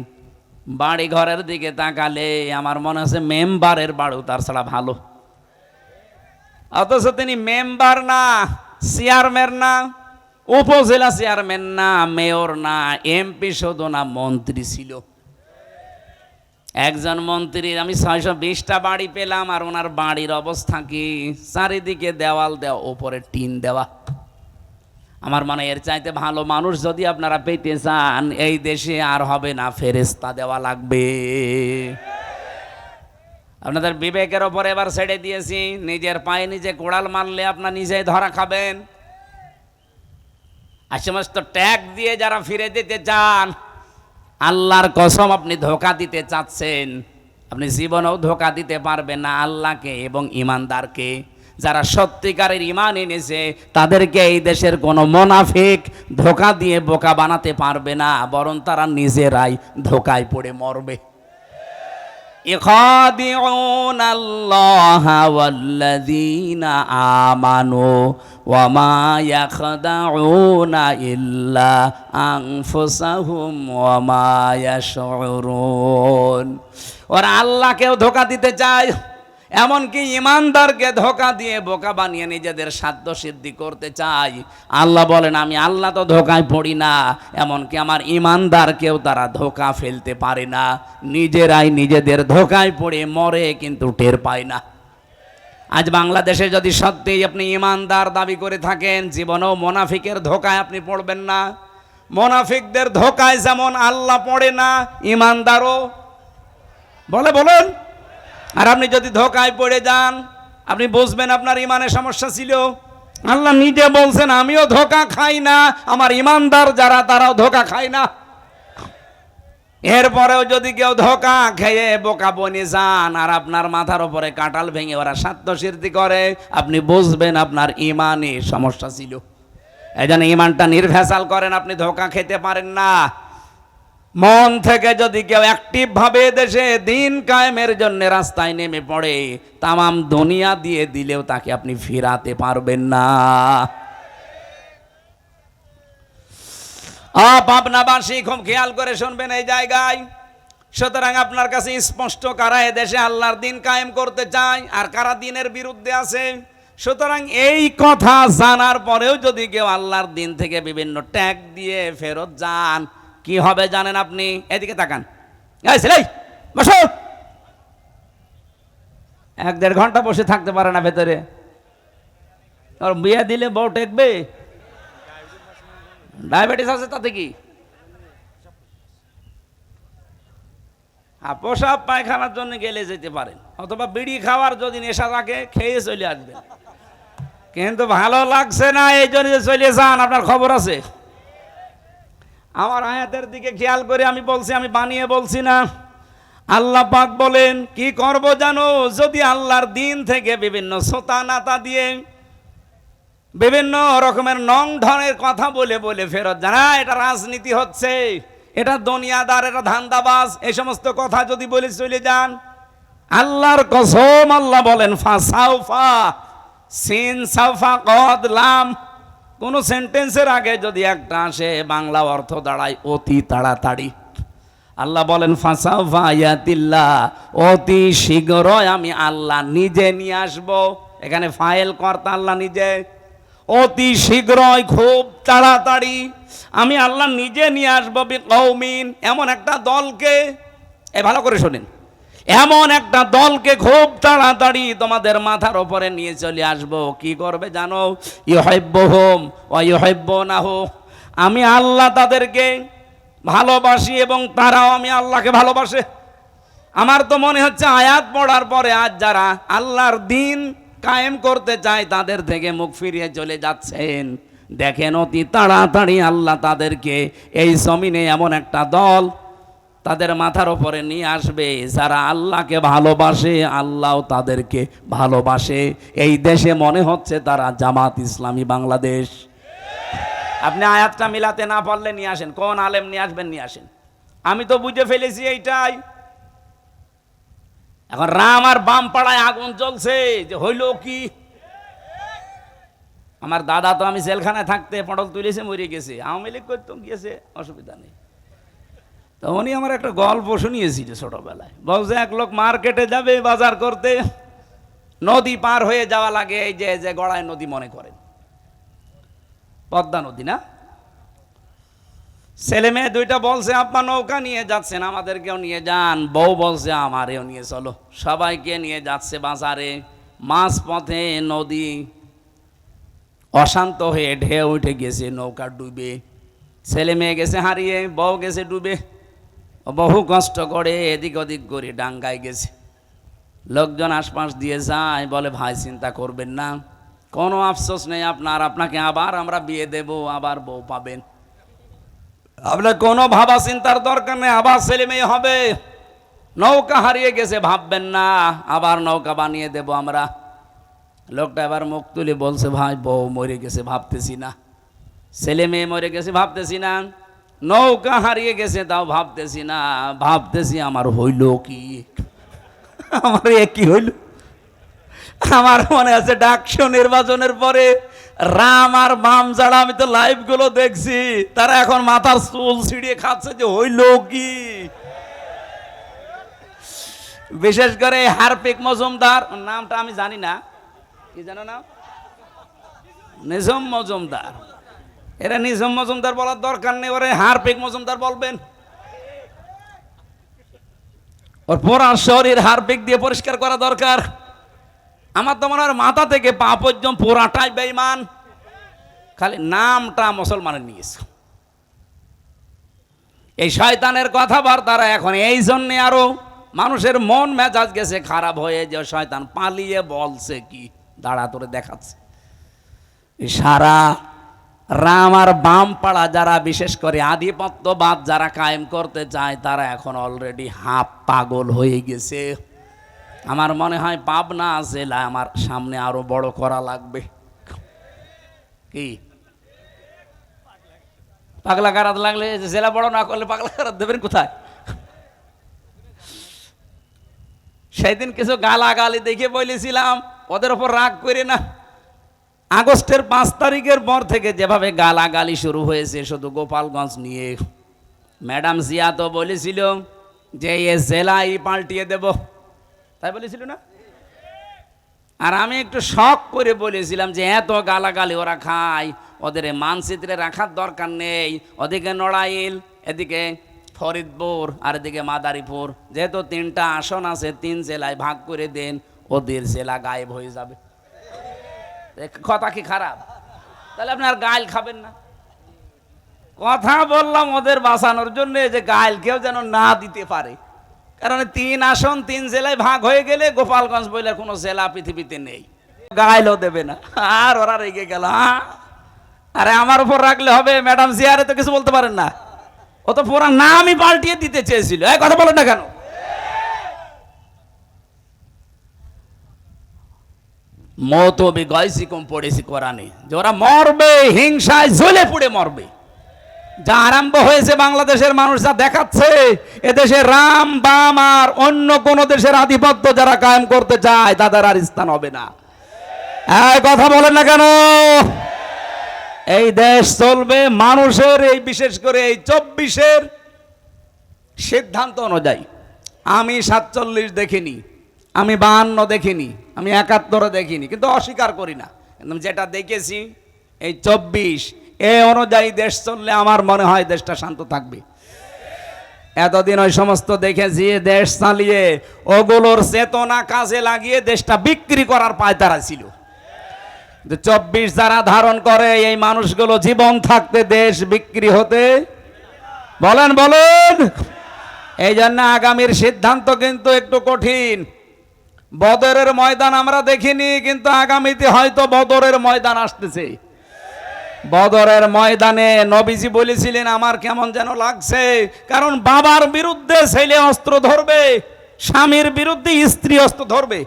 Speaker 1: বাড়ি ঘরের দিকে তাকালে আমার মনে হচ্ছে মেম্বারের বাড়ি তার ছাড়া ভালো। অথচ তিনি মেম্বার না, চেয়ারম্যান না, উপজেলা চেয়ারম্যান না, মেয়র না, এমপি শুধু না, মন্ত্রী ছিল। একজন মন্ত্রীর আমি 620টা বাড়ি পেলাম, আর ওনার বাড়ির অবস্থা কি? চারিদিকে দেওয়াল দেওয়া, উপরে টিন দেওয়া। আমার মনে এর চাইতে ভালো মানুষ যদি আপনারা পেতে চান, এই দেশে আর হবে না, ফেরেশতা দেওয়া লাগবে। আপনাদের বিবেকের ওপরে এবার ছেড়ে দিয়েছি। নিজের পায়ে নিজে কোড়াল মারলে আপনার নিজেই ধরা খাবেন। আর সমস্ত ট্যাগ দিয়ে যারা ফিরে দিতে চান, আল্লাহর কসম আপনি ধোঁকা দিতে চাচ্ছেন, আপনি জীবনেও ধোঁকা দিতে পারবেন না আল্লাহকে এবং ইমানদারকে। যারা সত্যিকারের ঈমান এনেছে তাদেরকে এই দেশের কোনো মুনাফিক ধোঁকা দিয়ে বোকা বানাতে পারবে না, বরং তারা নিজেরাই ধোঁকায় পড়ে মরবে। ইখাদিউনা আল্লাহা ওয়াল্লাযীনা আমানু ওয়া মা ইয়াখদাউনা ইল্লা আনফুসাহুম ওয়া মা ইয়াশউরুন। ওরা আল্লাহকেও ধোঁকা দিতে চায়, এমনকি ইমানদারকে ধোঁকা দিয়ে বোকা বানিয়ে নিজেদের সাধ্য সিদ্ধি করতে চাই। আল্লাহ বলেন, আমি আল্লাহ তো ধোঁকায় পড়ি না, এমনকি আমার ইমানদারকেও তারা ধোঁকা ফেলতে পারে না। নিজেরাই নিজেদের ধোঁকায় পড়ে মরে, কিন্তু টের পায় না। আজ বাংলাদেশে যদি সত্যিই আপনি ইমানদার দাবি করে থাকেন, জীবনেও মুনাফিকের ধোঁকায় আপনি পড়বেন না। মুনাফিকদের ধোঁকায় যেমন আল্লাহ পড়ে না, ইমানদারও বলেন। আর আপনি যদি ধোঁকায় পড়ে যান, আপনি বুঝবেন আপনার ইমানের সমস্যা ছিল। আল্লাহ নিজে বলছেন, আমিও ধোঁকা খাই না, আমার ইমানদার যারা তারাও ধোঁকা খায় না। এরপরেও যদি কেউ ধোঁকা খেয়ে বোকা বনে যান আর আপনার মাথার উপরে কাঁঠাল ভেঙে ওরা সাধ্য সিদ্ধি করে, আপনি বুঝবেন আপনার ইমানে সমস্যা ছিল। এই জন্য ইমানটা নির্ভেজাল করেন, আপনি ধোঁকা খেতে পারেন না। মন থেকে যদি কেউ অ্যাক্টিভ ভাবে দেশে দিন কায়েমের জন্য রাস্তায় নেমে পড়ে, তামাম দুনিয়া দিয়ে দিলেও তাকে আপনি ফিরাতে পারবেন না। পাবনাবাসী খুব খেয়াল করে শুনবেন এই জায়গায়। সুতরাং আপনার কাছে স্পষ্ট কারা দেশে আল্লাহর দিন কায়েম করতে চায় আর কারা দিনের বিরুদ্ধে আছে। সুতরাং এই কথা জানার পরেও যদি কেউ আল্লাহর দিন থেকে বিভিন্ন ট্যাগ দিয়ে ফেরত যান, কি হবে জানেন আপনি? এদিকে তাকান, বসো। 1-1.5 ঘন্টা বসে থাকতে পারে না ভেতরে। ওর বিয়ে দিলে বউ টেকবে? ডায়াবেটিস আছে তাতে কি? পোশাক পায়খানার জন্য গেলে যেতে পারেন, অথবা বিড়ি খাওয়ার যদি নেশা থাকে খেয়ে চলে আসবেন। কিন্তু ভালো লাগছে না এই জন্য চলে যান, আপনার খবর আছে। আমার আয়াতের দিকে খেয়াল করে আমি বলছি, আমি বানিয়ে বলছি না। আল্লাহ পাক বলেন, কি করব জানো? যদি আল্লাহর দিন থেকে বিভিন্ন সোতা নাতা দিয়ে বিভিন্ন রকমের নং ঢঙের কথা বলে বলে ফেরত জানা, এটা রাজনীতি হচ্ছে, এটা দুনিয়াদার, এটা ধান্দাবাজ, এই সমস্ত কথা যদি বলে চলে যান, আল্লাহর কসম আল্লাহ বলেন, ফাসাউফা সিন সাউফা কদ লাম, কোন সেন্টেন্সের আগে যদি একটা আসে বাংলা অর্থ দাঁড়ায় অতি তাড়াতাড়ি। আল্লাহ বলেন, ফাসাউফা ইয়াতিল্লাহ, অতি শীঘ্রই আমি আল্লাহ নিজে নিয়ে আসব। এখানে ফাইল কর্তা আল্লাহ নিজে। অতি শীঘ্রই, খুব তাড়াতাড়ি আমি আল্লাহ নিজে নিয়ে আসবো বিকৌমিন, এমন একটা দলকে। ভালো করে শোনেন, এমন একটা দলকে খুব তাড়াতাড়ি তোমাদের মাথার উপরে নিয়ে চলে আসবো। কি করবে জানো? ইউহিব্বুহুম ওয়া ইউহিব্বুনাহু, আমি আল্লাহ তাদেরকে ভালোবাসি এবং তারাও আমি আল্লাহকে ভালোবাসে। আমার তো মনে হচ্ছে আয়াত পড়ার পরে আজ যারা আল্লাহর দিন কায়েম করতে চায় তাদের থেকে মুখ ফিরিয়ে চলে যাচ্ছেন। দেখেন অতি তাড়াতাড়ি আল্লাহ তাদেরকে এই জমিনে এমন একটা দল তাদের মাথার উপরে নিয়ে আসবে যারা আল্লাহকে ভালোবাসে, আল্লাহও তাদেরকে ভালোবাসে। এই দেশে মনে হচ্ছে তারা জামাত ইসলামী বাংলাদেশ। আপনি আয়াতটা মিলাতে না পারলে নিয়ে আসেন, কোন আলেম নিয়ে আসবেন নিয়ে আসেন, আমি তো বুঝে ফেলেছি এইটাই। এখন রাম আর বাম পাড়ায় আগুন জ্বলছে, যে হইল কি? আমার দাদা তো আমি জেলখানায় থাকতে পটল তুলেছে, মরে গেছে, আওয়ামী লীগ করতো, গিয়েছে, অসুবিধা নেই। তো উনি আমার একটা গল্প শুনিয়েছিল ছোটবেলায়। বলছে এক লোক মার্কেটে যাবে বাজার করতে, নদী পার হয়ে যাওয়া লাগে, এই যে গড়ায় নদী মনে করেন, পদ্মা নদী না? ছেলে মেয়ে দুইটা বলছে আব্বা নৌকা নিয়ে যাচ্ছেন, আমাদেরকেও নিয়ে যান। বউ বলছে আমারেও নিয়ে চলো। সবাইকে নিয়ে যাচ্ছে বাজারে। মাঝ পথে নদী অশান্ত হয়ে ঢেউ উঠে গেছে, নৌকা ডুবে। ছেলে মেয়ে গেছে হারিয়ে, বউ গেছে ডুবে। বহু কষ্ট করে এদিক ওদিক করে ডাঙ্গায় গেছে। লোকজন আশপাশ দিয়ে যায়, বলে ভাই চিন্তা করবেন না, কোনো আফসোস নেই আপনার, আপনাকে আবার আমরা বিয়ে দেব, আবার বউ পাবেন, আপনার কোনো ভাবা চিন্তার দরকার নেই, আবার ছেলে মেয়ে হবে। নৌকা হারিয়ে গেছে ভাববেন না, আবার নৌকা বানিয়ে দেব আমরা। লোকটা এবার মুখ তুলে বলছে ভাই বউ মরে গেছে ভাবতেছি না, ছেলে মেয়ে মরে গেছে ভাবতেছি না, নৌকা হারিয়ে গেছে তাও ভাবতেছি না, ভাবতেছি আমার হইল কি, আমার কি হইল। আমার মনে আছে ডাকসু নির্বাচনের পরে রাম আর বাম যারা, আমি তো লাইভ গুলো দেখছি, তারা এখন মাথার চুল ছিঁড়িয়ে খাচ্ছে যে হইল কি। বিশেষ করে হারপিক মজুমদার, নামটা আমি জানি না, কি জানো না, নিঝুম মজুমদার। এরা নিঝুম মজুমদার বলার দরকার নেই, ওরা হারপিক মজুমদার বলবেন। ওর পুরা শরীর হারপিক দিয়ে পরিষ্কার করা দরকার। আমার তো মনে হয় মাথা থেকে পা পর্যন্ত পুরাটাই বেঈমান, খালি নামটা মুসলমানের নিয়েছে। এই শয়তানের কথাবার্তারা এখন এই জন্যে আরো মানুষের মন মেজাজ গেছে খারাপ হয়ে, যে শয়তান পালিয়ে বলছে কি দাঁড়া তোরে দেখাচ্ছে। সারা রাম আর বাম পাড়া যারা, বিশেষ করে আধিপত্যবাদ যারা কায়েম করতে চায়, তারা এখন অলরেডি হাফ পাগল হয়ে গেছে। আমার মনে হয় পাবনা জেলা আমার সামনে আরো বড় করা লাগবে। কি পাগলা কারাত লাগলে জেলা বড় না করলে পাগলা কারাত দেবেন কোথায়? সেদিন কিছু গালাগালি দেখে বলেছিলাম, ওদের ওপর রাগ করে না। আগস্টের 5 তারিখের পর থেকে যেভাবে গালাগালি শুরু হয়েছে শুধু গোপালগঞ্জ নিয়ে, ম্যাডাম জিয়া তো বলেছিল যে এ জেলাই পাল্টিয়ে দেব, তাই বলেছিল না? আর আমি একটু শখ করে বলেছিলাম যে এত গালাগালি ওরা খায়, ওদের মানচিত্রে রাখার দরকার নেই। ওদিকে নড়াইল, এদিকে ফরিদপুর, আর এদিকে মাদারীপুর, যেহেতু 3টা আসন আছে, 3 জেলায় ভাগ করে দেন, ওদের জেলা গায়েব হয়ে যাবে। কথা কি খারাপ? তাহলে আপনি আর গাইল খাবেন না। কথা বললাম ওদের বাঁচানোর জন্য, যে গাইল কেউ যেন না দিতে পারে, কারণ 3 আসন 3 জেলায় ভাগ হয়ে গেলে গোপালগঞ্জ বলে কোনো জেলা পৃথিবীতে নেই, গাইলও দেবে না। আর ওরা রেগে গেল, আরে আমার উপর রাখলে হবে, ম্যাডাম জিয়ারে তো কিছু বলতে পারেন না, ও তো পুরো নামই পাল্টিয়ে দিতে চেয়েছিল। এই কথা বলেন না কেন? মত গয়সি কম পড়েছি কোরআনে, যে ওরা মরবে, হিংসায় জ্বলে পুড়ে মরবে। যা আরম্ভ হয়েছে বাংলাদেশের মানুষ যা দেখাচ্ছে, এদেশে রাম বাম আর অন্য কোন দেশের আধিপত্য যারা কায়েম করতে চায় তাদের আর স্থান হবে না। এই কথা বলেন না কেন? এই দেশ চলবে মানুষের, এই বিশেষ করে এই 24-এর সিদ্ধান্ত অনুযায়ী। আমি 47 দেখিনি, আমি 52 দেখিনি, আমি 71 দেখিনি, কিন্তু অস্বীকার করি না। কিন্তু যেটা দেখেছি এই 24, এই অনুযায়ী দেশ চললে আমার মনে হয় দেশটা শান্ত থাকবে। এতদিন ওই সমস্ত দেখেছি দেশ চালিয়ে ওগুলোর চেতনা কাজে লাগিয়ে দেশটা বিক্রি করার পায়তারা ছিল। 24 যারা ধারণ করে, এই মানুষগুলো জীবন থাকতে দেশ বিক্রি হতে বলেন বলেন। এই জন্য আগামীর সিদ্ধান্ত কিন্তু একটু কঠিন। বদরের ময়দান আমরা দেখিনি, কিন্তু আগামীতে হয়তো বদরের ময়দান আসতেছে। বদরের ময়দানে নবীজি বলেছিলেন আমার কেমন যেন লাগছে, কারণ বাবার বিরুদ্ধে ছেলে অস্ত্র ধরবে, স্বামীর বিরুদ্ধে স্ত্রী অস্ত্র ধরবে,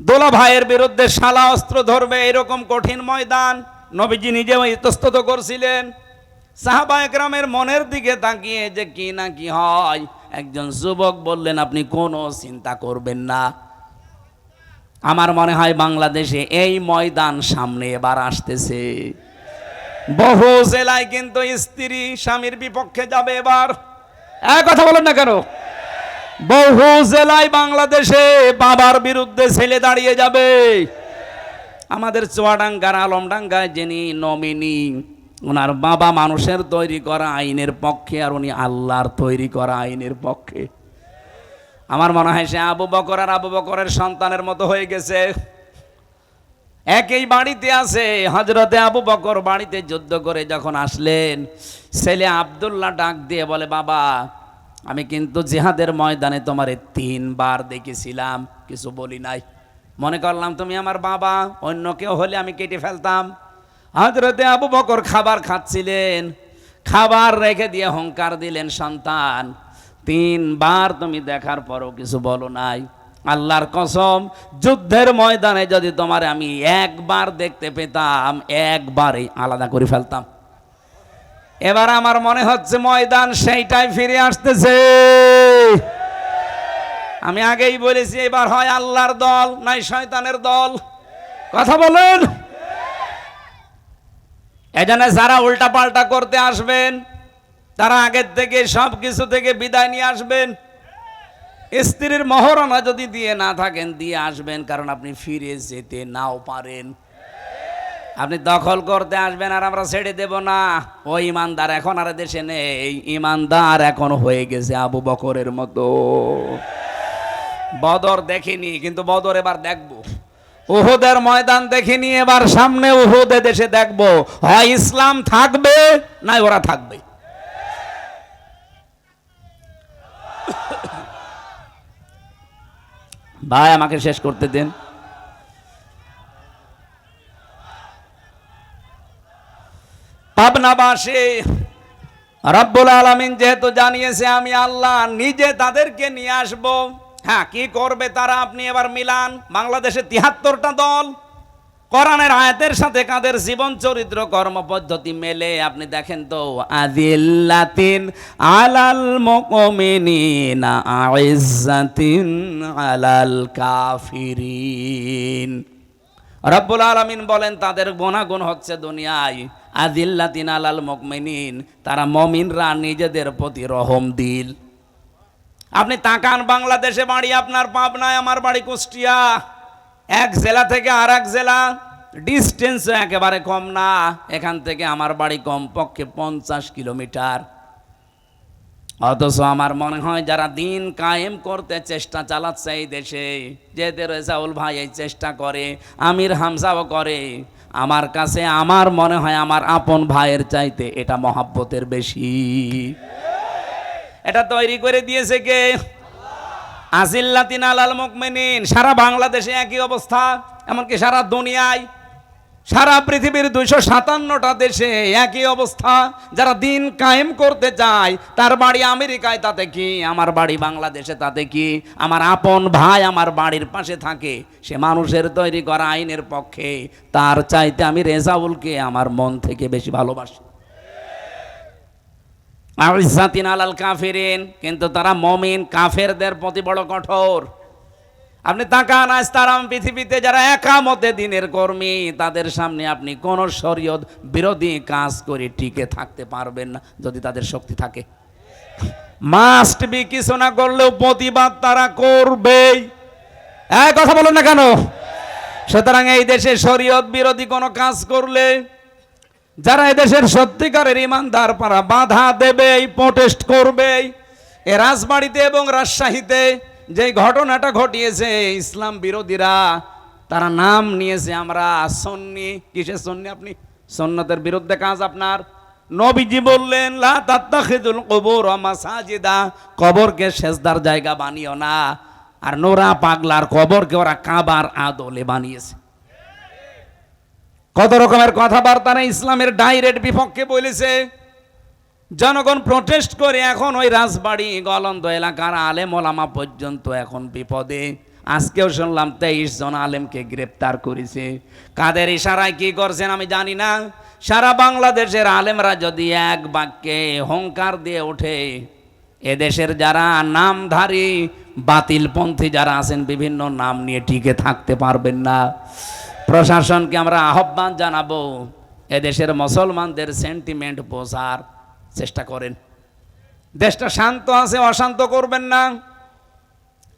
Speaker 1: দোলা ভাইয়ের বিরুদ্ধে শালা অস্ত্র ধরবে। এরকম কঠিন ময়দান নবীজি নিজেও ইতস্তত করছিলেন। সাহাবা একরামের মনের দিকে তাকিয়ে যে কি না কি হয়, একজন যুবক বললেন আপনি কোনো চিন্তা করবেন না। আমার মনে হয় বাংলাদেশে এই ময়দান সামনে এবার আসতেছে। বহু জেলায় কিন্তু স্ত্রী স্বামীর বিপক্ষে যাবে এবার। এক কথা বলেন না কেন? বহু জেলায় বাংলাদেশে বাবার বিরুদ্ধে ছেলে দাঁড়িয়ে যাবে। আমাদের চুয়াডাঙ্গার আলমডাঙ্গায় যিনি নমিনি, ওনার বাবা মানুষের তৈরি করা আইনের পক্ষে, আর উনি আল্লাহর তৈরি করা আইনের পক্ষে। আমার মনে হয় সে আবু বকর আর আবু বকরের সন্তানের মতো হয়ে গেছে। একই বাড়িতে আছে। হযরতে আবু বকর বাড়িতে যুদ্ধ করে যখন আসলেন, ছেলে আব্দুল্লাহ ডাক দিয়ে বলে বাবা আমি কিন্তু জিহাদের ময়দানে তোমারে 3 বার দেখেছিলাম, কিছু বলি নাই, মনে করলাম তুমি আমার বাবা, অন্য কেউ হলে আমি কেটে ফেলতাম। হযরতে আবু বকর খাবার খাচ্ছিলেন, খাবার রেখে দিয়ে হুঙ্কার দিলেন সন্তান 3 বার তুমি দেখার পরও কিছু বলো নাই, আল্লাহর কসম যুদ্ধের ময়দানে যদি তোমার আমি একবার দেখতে পেতাম একবারই আলাদা করে ফেলতাম। এবার আমার মনে হচ্ছে ময়দান সেইটাই ফিরে আসতেছে। আমি আগেই বলেছি এবার হয় আল্লাহর দল নাই শয়তানের দল। কথা বলেন। এজন্য যারা উল্টা পাল্টা করতে আসবেন তারা আগের থেকে সব কিছু থেকে বিদায় নিয়ে আসবেন। স্ত্রীর মহরণা যদি দিয়ে না থাকেন দিয়ে আসবেন, কারণ আপনি ফিরে যেতে নাও পারেন। আপনি দখল করতে আসবেন আর আমরা ছেড়ে দেব না। ওই ইমানদার এখন আর দেশে নেই, ইমানদার এখন হয়ে গেছে আবু বকরের মতো। বদর দেখিনি, কিন্তু বদর এবার দেখবো। উহুদের ময়দান দেখিনি, এবার সামনে উহুদে দেশে দেখবো। হয় ইসলাম থাকবে না ওরা থাকবে। ভাই আমাকে শেষ করতে দেন। পাবনাবাসী রব্বুল আলামিন যেহেতু জানিয়েছে আমি আল্লাহ নিজে তাদেরকে নিয়ে আসব। হ্যাঁ, কি করবে তারা আপনি এবার মিলান। বাংলাদেশে ৭৩টা দল, কোরআনের আয়াতের সাথে কাদের জীবন চরিত্র কর্মপদ্ধতি মেলে আপনি দেখেন তো। আযিল্লাতিন আলাল মুমিনিনা আইজ্জাতিন আলাল কাফিরিন। রব্বুল আলামিন বলেন তাদের গুনাহগুণ হচ্ছে দুনিয়ায় আযিল্লাতিন আলাল মুমিনিন, তারা মুমিনরা নিজেদের প্রতি রহম দিল। আপনি তাকান বাংলাদেশে বাড়ি আপনার পাবনায়, আমার বাড়ি কুষ্টিয়া, এক জেলা থেকে আর এক জেলা ডিস্টেন্স একেবারে কম না। এখান থেকে আমার বাড়ি কমপক্ষে 50 কিলোমিটার। অথচ আমার মনে হয় যারা দিন কায়েম করতে চেষ্টা চালাচ্ছে এই দেশে, যেতে রেজাউল ভাই এই চেষ্টা করে, আমির হামজাও করে, আমার কাছে আমার মনে হয় আমার আপন ভাইয়ের চাইতে এটা মহাব্বতের বেশি। এটা তৈরি করে দিয়েছে কে? আযিল্লাতিন আলাল মুমিনিন। সারা বাংলাদেশে একই অবস্থা, এমনকি সারা দুনিয়ায়, সারা পৃথিবীর 257টা দেশে একই অবস্থা। যারা দিন কায়েম করতে চায় তার বাড়ি আমেরিকায়, তাতে কি? আমার বাড়ি বাংলাদেশে, তাতে কি? আমার আপন ভাই আমার বাড়ির পাশে থাকে, সে মানুষের তৈরি করা আইনের পক্ষে, তার চাইতে আমি রেজাউলকে আমার মন থেকে বেশি ভালোবাসি। আইজ্জাতিন আলাল কাফিরিন, কিন্তু তারা মুমিন, কাফেরদের প্রতি বড় কঠোর। আপনি তাকান আজ তারা পৃথিবীতে যারা একামতে দিনের কর্মী, তাদের সামনে আপনি কোন শরীয়ত বিরোধী কাজ করে টিকে থাকতে পারবেন না যদি তাদের শক্তি থাকে। মাস্ট বি, কিছু না করলেও প্রতিবাদ তারা করবেই। এই কথা বলেন না কেন? সুতরাং এই দেশে শরীয়ত বিরোধী কোনো কাজ করলে যারা এদেশের সত্যিকারের ইমানদার পারা বাধা দেবে, প্রোটেস্ট করবে। এ রাজবাড়িতে এবং রাজশাহীতে যে ঘটনাটা ঘটিয়েছে, ইসলাম বিরোধীরা তারা নাম নিয়েছে আমরা সুন্নি। কিসের সুন্নি? আপনি সুন্নতের বিরুদ্ধে কাজ আপনার। নবীজি বললেন লা তাত্তাখিদুল কুবুর মাসাজিদা, কবরকে সেজদার জায়গা বানিও না। আর নোরা পাগলার কবরকে ওরা কাবার আদলে বানিয়েছে। কত রকমের কথাবার্তা না ইসলামের ডাইরেক্ট বিপক্ষে বলেছে। জনগণ প্রটেস্ট করে এখন ওই রাজবাড়ি গলন্দ এলাকার আলেম ওলামা পর্যন্ত এখন বিপদে। আজকেও শুনলাম 23 জন আলেমকে গ্রেপ্তার করেছে। কাদের ইশারায় কি করছেন আমি জানি না। সারা বাংলাদেশের আলেমরা যদি এক বাক্যে হুঙ্কার দিয়ে ওঠে, এদেশের যারা নামধারী বাতিলপন্থী যারা আছেন বিভিন্ন নাম নিয়ে টিকে থাকতে পারবেন না। প্রশাসনকে আমরা আহ্বান জানাবো, এদেশের মুসলমানদের সেন্টিমেন্ট বোঝার চেষ্টা করেন। দেশটা শান্ত আছে, অশান্ত করবেন না।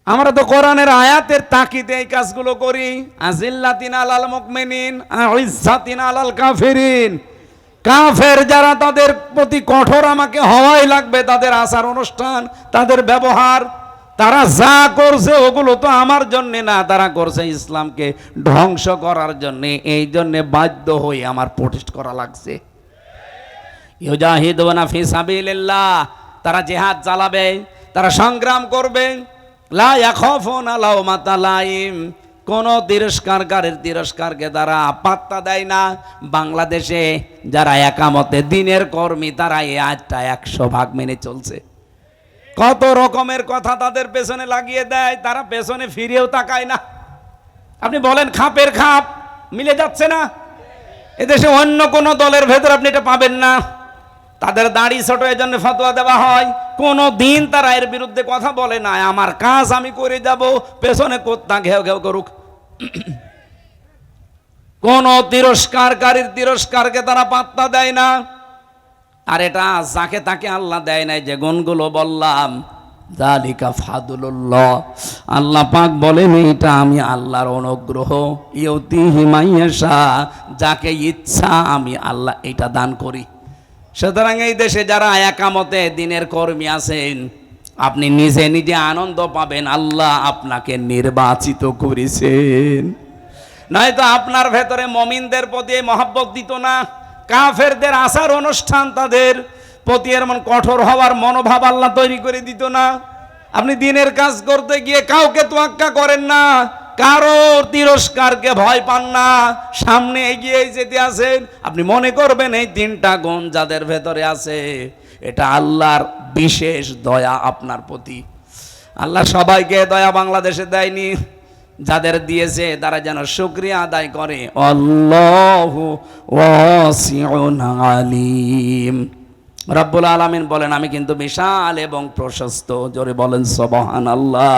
Speaker 1: আমরা তো কোরআনের আয়াতের তাকিদে এই কাজগুলো করি। আজিল্লাতিন আলাল মুমিনিন আইজ্জাতিন আলাল কাফিরিন। কাফের যারা তাদের প্রতি কঠোর আমাকে হওয়াই লাগবে। তাদের আচার অনুষ্ঠান, তাদের ব্যবহার, তারা যা করছে ওগুলো তো আমার জন্য না, তারা করছে ইসলামকে ধ্বংস করার জন্য। এই জন্য বাধ্য হয়ে আমার প্রোটেস্ট করা লাগছে। ইউজাহিদুনা ফি সাবিলিল্লাহ, তারা জিহাদ চালাবে, তারা সংগ্রাম করবে। লা ইয়াখাফুনা লাওমাতা লাইম, কোন তিরস্কারকারীর তিরস্কারকে তারা পাত্তা দেয় না। বাংলাদেশে যারা একামতে দিনের কর্মী তারা এই আজটা 100% মেনে চলছে। কত রকমের কথা তাদের পেছনে লাগিয়ে দেয়, তারা পেছনে ফিরেও তাকায় না। আপনি বলেন খাপের খাপ মিলে যাচ্ছে না? এদেশে অন্য কোন দলের ভেতর আপনি এটা পাবেন না। তাদের দাড়ি ছোট, এই জন্য ফতোয়া দেওয়া হয়। কোনো দিন তারা এর বিরুদ্ধে কথা বলে না, আমার কাজ আমি করে যাব, পেছনে কোত্তা ঘেউ ঘেউ করুক। কোন তিরস্কারকারীর তিরস্কারকে তারা পাত্তা দেয় না। আর এটা যাকে তাকে আল্লাহ দেয় নাই। যে গুণগুলো বললাম, যালিকা ফাদলুল্লাহ, আল্লাহ পাক বলেন এটা আমি আল্লাহর অনুগ্রহ। ইউতিহি মাইয়াশা, যাকে ইচ্ছা আমি আল্লাহ এটা দান করি। সুতরাং এই দেশে যারা একামতে দিনের কর্মী আছেন, আপনি নিজে নিজে আনন্দ পাবেন আল্লাহ আপনাকে নির্বাচিত করেছেন। নয়তো আপনার ভেতরে মমিনদের প্রতি মহব্বত দিত না। কাফেরদের আচার অনুষ্ঠান তাদের প্রতি এমন কঠোর হওয়ার মনোভাব আল্লাহ তৈরি করে দিত না। আপনি দিনের কাজ করতে গিয়ে কাউকে তোয়াক্কা করেন না, কারো তিরস্কারকে ভয় পান না, সামনে এগিয়ে যেতে আছেন। আপনি মনে করবেন এই 3টা গুণ যাদের ভেতরে আছে, এটা আল্লাহর বিশেষ দয়া আপনার প্রতি। আল্লাহ সবাইকে দয়া বাংলাদেশে দেয়নি, যাদের দিয়েছে তারা যেন শুকরিয়া আদায় করে। আল্লাহু ওয়াসিউন আলিম। রব্বুল আলামিন বলেন আমি কিন্তু বিশাল এবং প্রশস্ত। জোরে বলেন সুবহানাল্লাহ।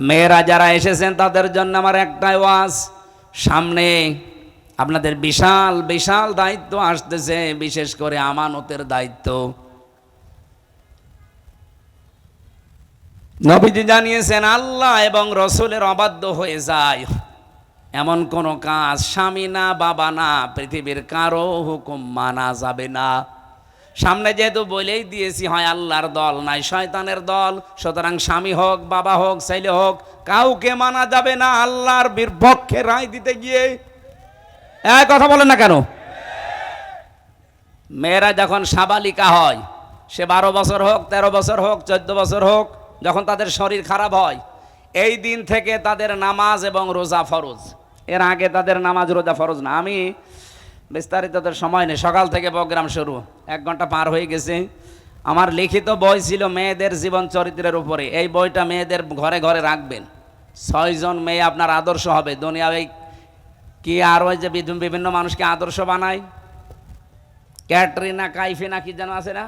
Speaker 1: মেয়েরা যারা এসেছেন তাদের জন্য আমার একটাই ওয়াজ, সামনে আপনাদের বিশাল বিশাল দায়িত্ব আসতেছে, বিশেষ করে আমানতের দায়িত্ব। নবীজি জানিয়েছেন আল্লাহ এবং রসুলের অবাধ্য হয়ে যায় এমন কোন কাজ স্বামী না বাবা না পৃথিবীর কারো হুকুম মানা যাবে না। সামনে যেহেতু বলেই দিয়েছি, হয় আল্লাহর দল নাই শয়তানের দল। সুতরাং স্বামী হোক বাবা হোক ছেলে হোক কাউকে মানা যাবে না আল্লাহর বিপক্ষে রায় দিতে গিয়ে। এক কথা বলেন না কেন? মেয়েরা যখন সাবালিকা হয়, সে 12 বছর হোক 13 বছর হোক 14 বছর হোক, যখন তাদের শরীর খারাপ হয়, এই দিন থেকে তাদের নামাজ এবং রোজা ফরজ। এর আগে তাদের নামাজ রোজা ফরজ না। আমি বিস্তারিত সময় নেই, সকাল থেকে প্রোগ্রাম শুরু, 1 ঘন্টা পার হয়ে গেছে। আমার লিখিত বই ছিল মেয়েদের জীবন চরিত্রের উপরে। এই বইটা মেয়েদের ঘরে ঘরে রাখবেন। 6 জন মেয়ে আপনার আদর্শ হবে দুনিয়ায়। কি আর ওই যে বিভিন্ন মানুষকে আদর্শ বানায়, ক্যাটরিনা কাইফিনা কি যেন আছে না,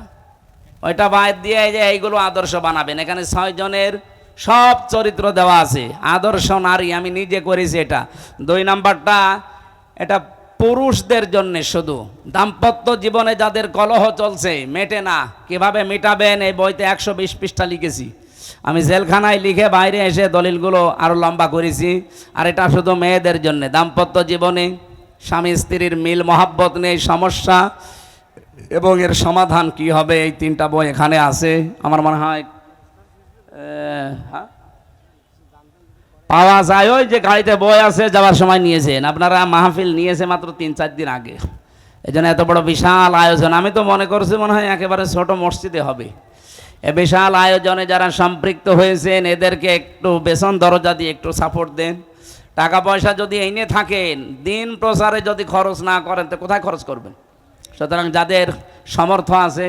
Speaker 1: ওইটা বাদ দিয়ে যে এইগুলো আদর্শ বানাবেন। এখানে 6 জনের সব চরিত্র দেওয়া আছে। আদর্শ নারী আমি নিজে করেছি এটা। 2 নাম্বারটা এটা পুরুষদের জন্য, শুধু দাম্পত্য জীবনে যাদের কলহ চলছে মেটে না, কিভাবে মেটাবেন এই বইতে 120 পৃষ্ঠা লিখেছি। আমি জেলখানায় লিখে বাইরে এসে দলিলগুলো আরো লম্বা করেছি। আর এটা শুধু মেয়েদের জন্য, দাম্পত্য জীবনে স্বামী স্ত্রীর মিল মহাব্বত নেই, সমস্যা এবং এর সমাধান কি হবে, এই 3টা বই এখানে আছে। আমার মনে হয় পাওয়া যায়, ওই যে গাড়িতে বই আছে, যাওয়ার সময় নিয়েছেন আপনারা। মাহফিল নিয়েছে মাত্র 3-4 দিন আগে। এই জন্য এত বড় বিশাল আয়োজন। আমি তো মনে করছি মনে হয় একেবারে ছোট মসজিদে হবে। এ বিশাল আয়োজনে যারা সম্পৃক্ত হয়েছেন এদেরকে একটু বেতন দরজা দিয়ে একটু সাপোর্ট দেন। টাকা পয়সা যদি এনে থাকেন, দিন প্রচারে যদি খরচ না করেন তো কোথায় খরচ করবেন? সুতরাং যাদের সমর্থ আছে,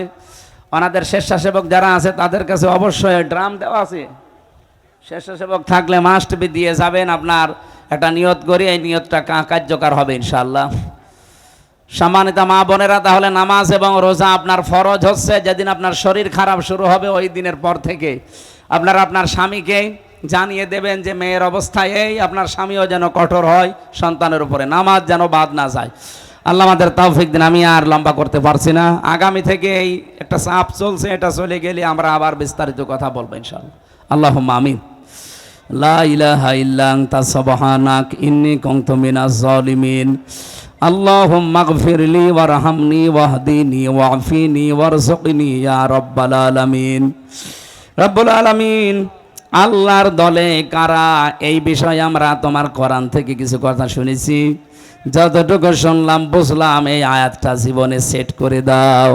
Speaker 1: ওনাদের স্বেচ্ছাসেবক যারা আছে তাদের কাছে অবশ্যই ড্রাম দেওয়া আছে, স্বেচ্ছাসেবক থাকলে মাস্ট বি দিয়ে যাবেন। আপনার একটা নিয়ত করি, এই নিয়তটা কার্যকর হবে ইনশাআল্লাহ। সম্মানিত মা বোনেরা, তাহলে নামাজ এবং রোজা আপনার ফরজ হচ্ছে যেদিন আপনার শরীর খারাপ শুরু হবে ওই দিনের পর থেকে আপনারা আপনার স্বামীকে জানিয়ে দেবেন যে মেয়ের অবস্থা এই, আপনার স্বামীও যেন কঠোর হয় সন্তানের উপরে, নামাজ যেন বাদ না যায়। আল্লাহ আমাদের তৌফিক দিন। আমি আর লম্বা করতে পারছি না, আগামী থেকে এই একটা চাপ চলছে, এটা চলে গেলে আমরা আবার বিস্তারিত কথা বলবো ইনশাআল্লাহ। আল্লাহুম্মা আমিন। লা ইলাহা ইল্লা আনতা সুবহানাক ইন্নী কুনতু মিনাজ জালিমিন। আল্লাহুম্মা গফিরলি ওয়ারহামনি ওয়াহদিনি ওয়াফিনি ওয়ারযুকনি ইয়া রাব্বাল আলামিন। রব্বুল আলামিন, আল্লাহর দলে কারা, এই বিষয়ে আমরা তোমার কোরআন থেকে কিছু কথা শুনেছি, যতটুকু শুনলাম বুঝলাম এই আয়াতটা জীবনে সেট করে দাও।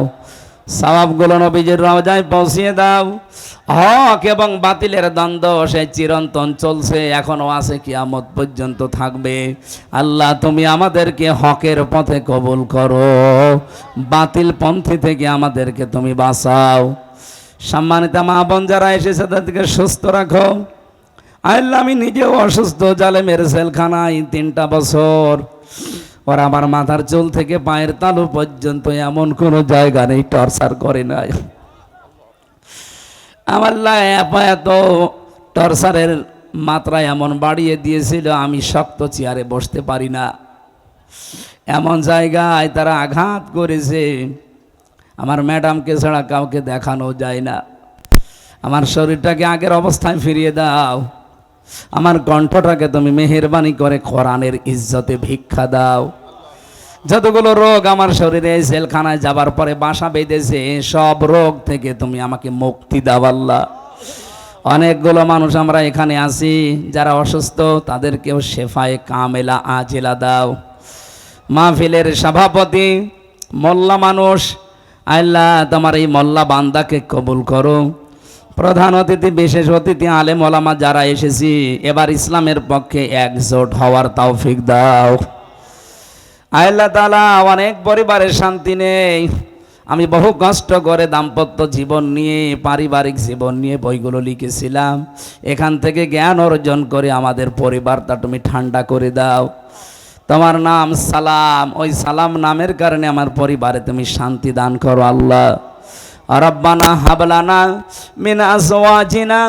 Speaker 1: সওয়াবগুলো নবীজির রওজায় পৌঁছিয়ে দাও। হক এবং বাতিলের দ্বন্দ্ব সে চিরন্তন চলছে, এখনো আছে, কিয়ামত পর্যন্ত থাকবে। আল্লাহ তুমি আমাদেরকে হকের পথে কবুল করো, বাতিল পন্থী থেকে আমাদেরকে তুমি বাঁচাও। সম্মানিত মা বোন যারা এসেছে তাদেরকে সুস্থ রাখো। আল্লাহ আমি নিজেও অসুস্থ, জালেমের জেলখানায় 3টা বছর। ওরা আমার মাথার চুল থেকে পায়ের তালু পর্যন্ত এমন কোনো জায়গা নেই টর্চার করে নাই। আমার এত টর্চারের মাত্রা এমন বাড়িয়ে দিয়েছিল আমি শক্ত চেয়ারে বসতে পারি না, এমন জায়গায় তারা আঘাত করেছে। আমার ম্যাডামকে ছাড়া কাউকে দেখানো যায় না। আমার শরীরটাকে আগের অবস্থায় ফিরিয়ে দাও, আমার কণ্ঠটাকে তুমি মেহেরবানি করে কোরআনের ইজ্জতে ভিক্ষা দাও। যতগুলো রোগ আমার শরীরে জেলখানায় যাবার পরে বাসা বেঁধেছে, সব রোগ থেকে তুমি আমাকে মুক্তি দাও আল্লাহ। অনেকগুলো মানুষ আমরা এখানে আছি যারা অসুস্থ, তাদেরকেও শেফায়ে কামেলা আজেলা দাও। মাহফিলের সভাপতি মোল্লা মানুষ, আল্লাহ তোমার এই মোল্লা বান্দাকে কবুল করো। প্রধান অতিথি, বিশেষ অতিথি, আলেম ওলামা যারা এসেছি, এবার ইসলামের পক্ষে একজোট হওয়ার তৌফিক দাও। আল্লাহ তাআলা, অনেক পরিবারের শান্তি নেই। আমি বহু কষ্ট করে দাম্পত্য জীবন নিয়ে, পারিবারিক জীবন নিয়ে বইগুলো লিখেছিলাম। এখান থেকে জ্ঞান অর্জন করে আমাদের পরিবারটা তুমি ঠান্ডা করে দাও। তোমার নাম সালাম, ওই সালাম নামের কারণে আমার পরিবারে তুমি শান্তি দান করো আল্লাহ। রব্বানা হাবলানা মিন আজওয়াজিনা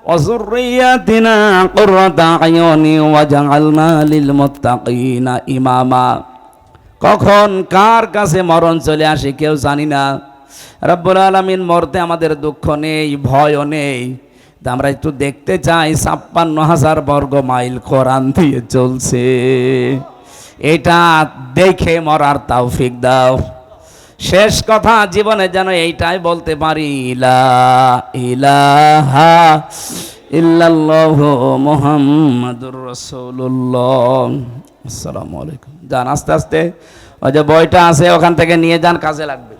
Speaker 1: ওয়া যুররিয়াতিনা কুররাতা আয়ুনি ওয়াজআলনা লিল মুত্তাকিনা ইমামা। কখন কার কাছে মরণ চলে আসে কেউ জানি না। রব্বুল আলামিন, মরতে আমাদের দুঃখ নেই, ভয়ও নেই। আমরা একটু দেখতে চাই 56,000 বর্গ মাইল কোরআন দিয়ে চলছে, এটা দেখে মরার তৌফিক দাও। শেষ কথা জীবনে যেন এইটাই বলতে পারি, লা ইলাহা ইল্লাল্লাহু মুহাম্মাদুর রাসূলুল্লাহ। আসসালামু আলাইকুম। যান আস্তে আস্তে, ওই যে বইটা আছে ওখান থেকে নিয়ে যান, কাজে লাগবে।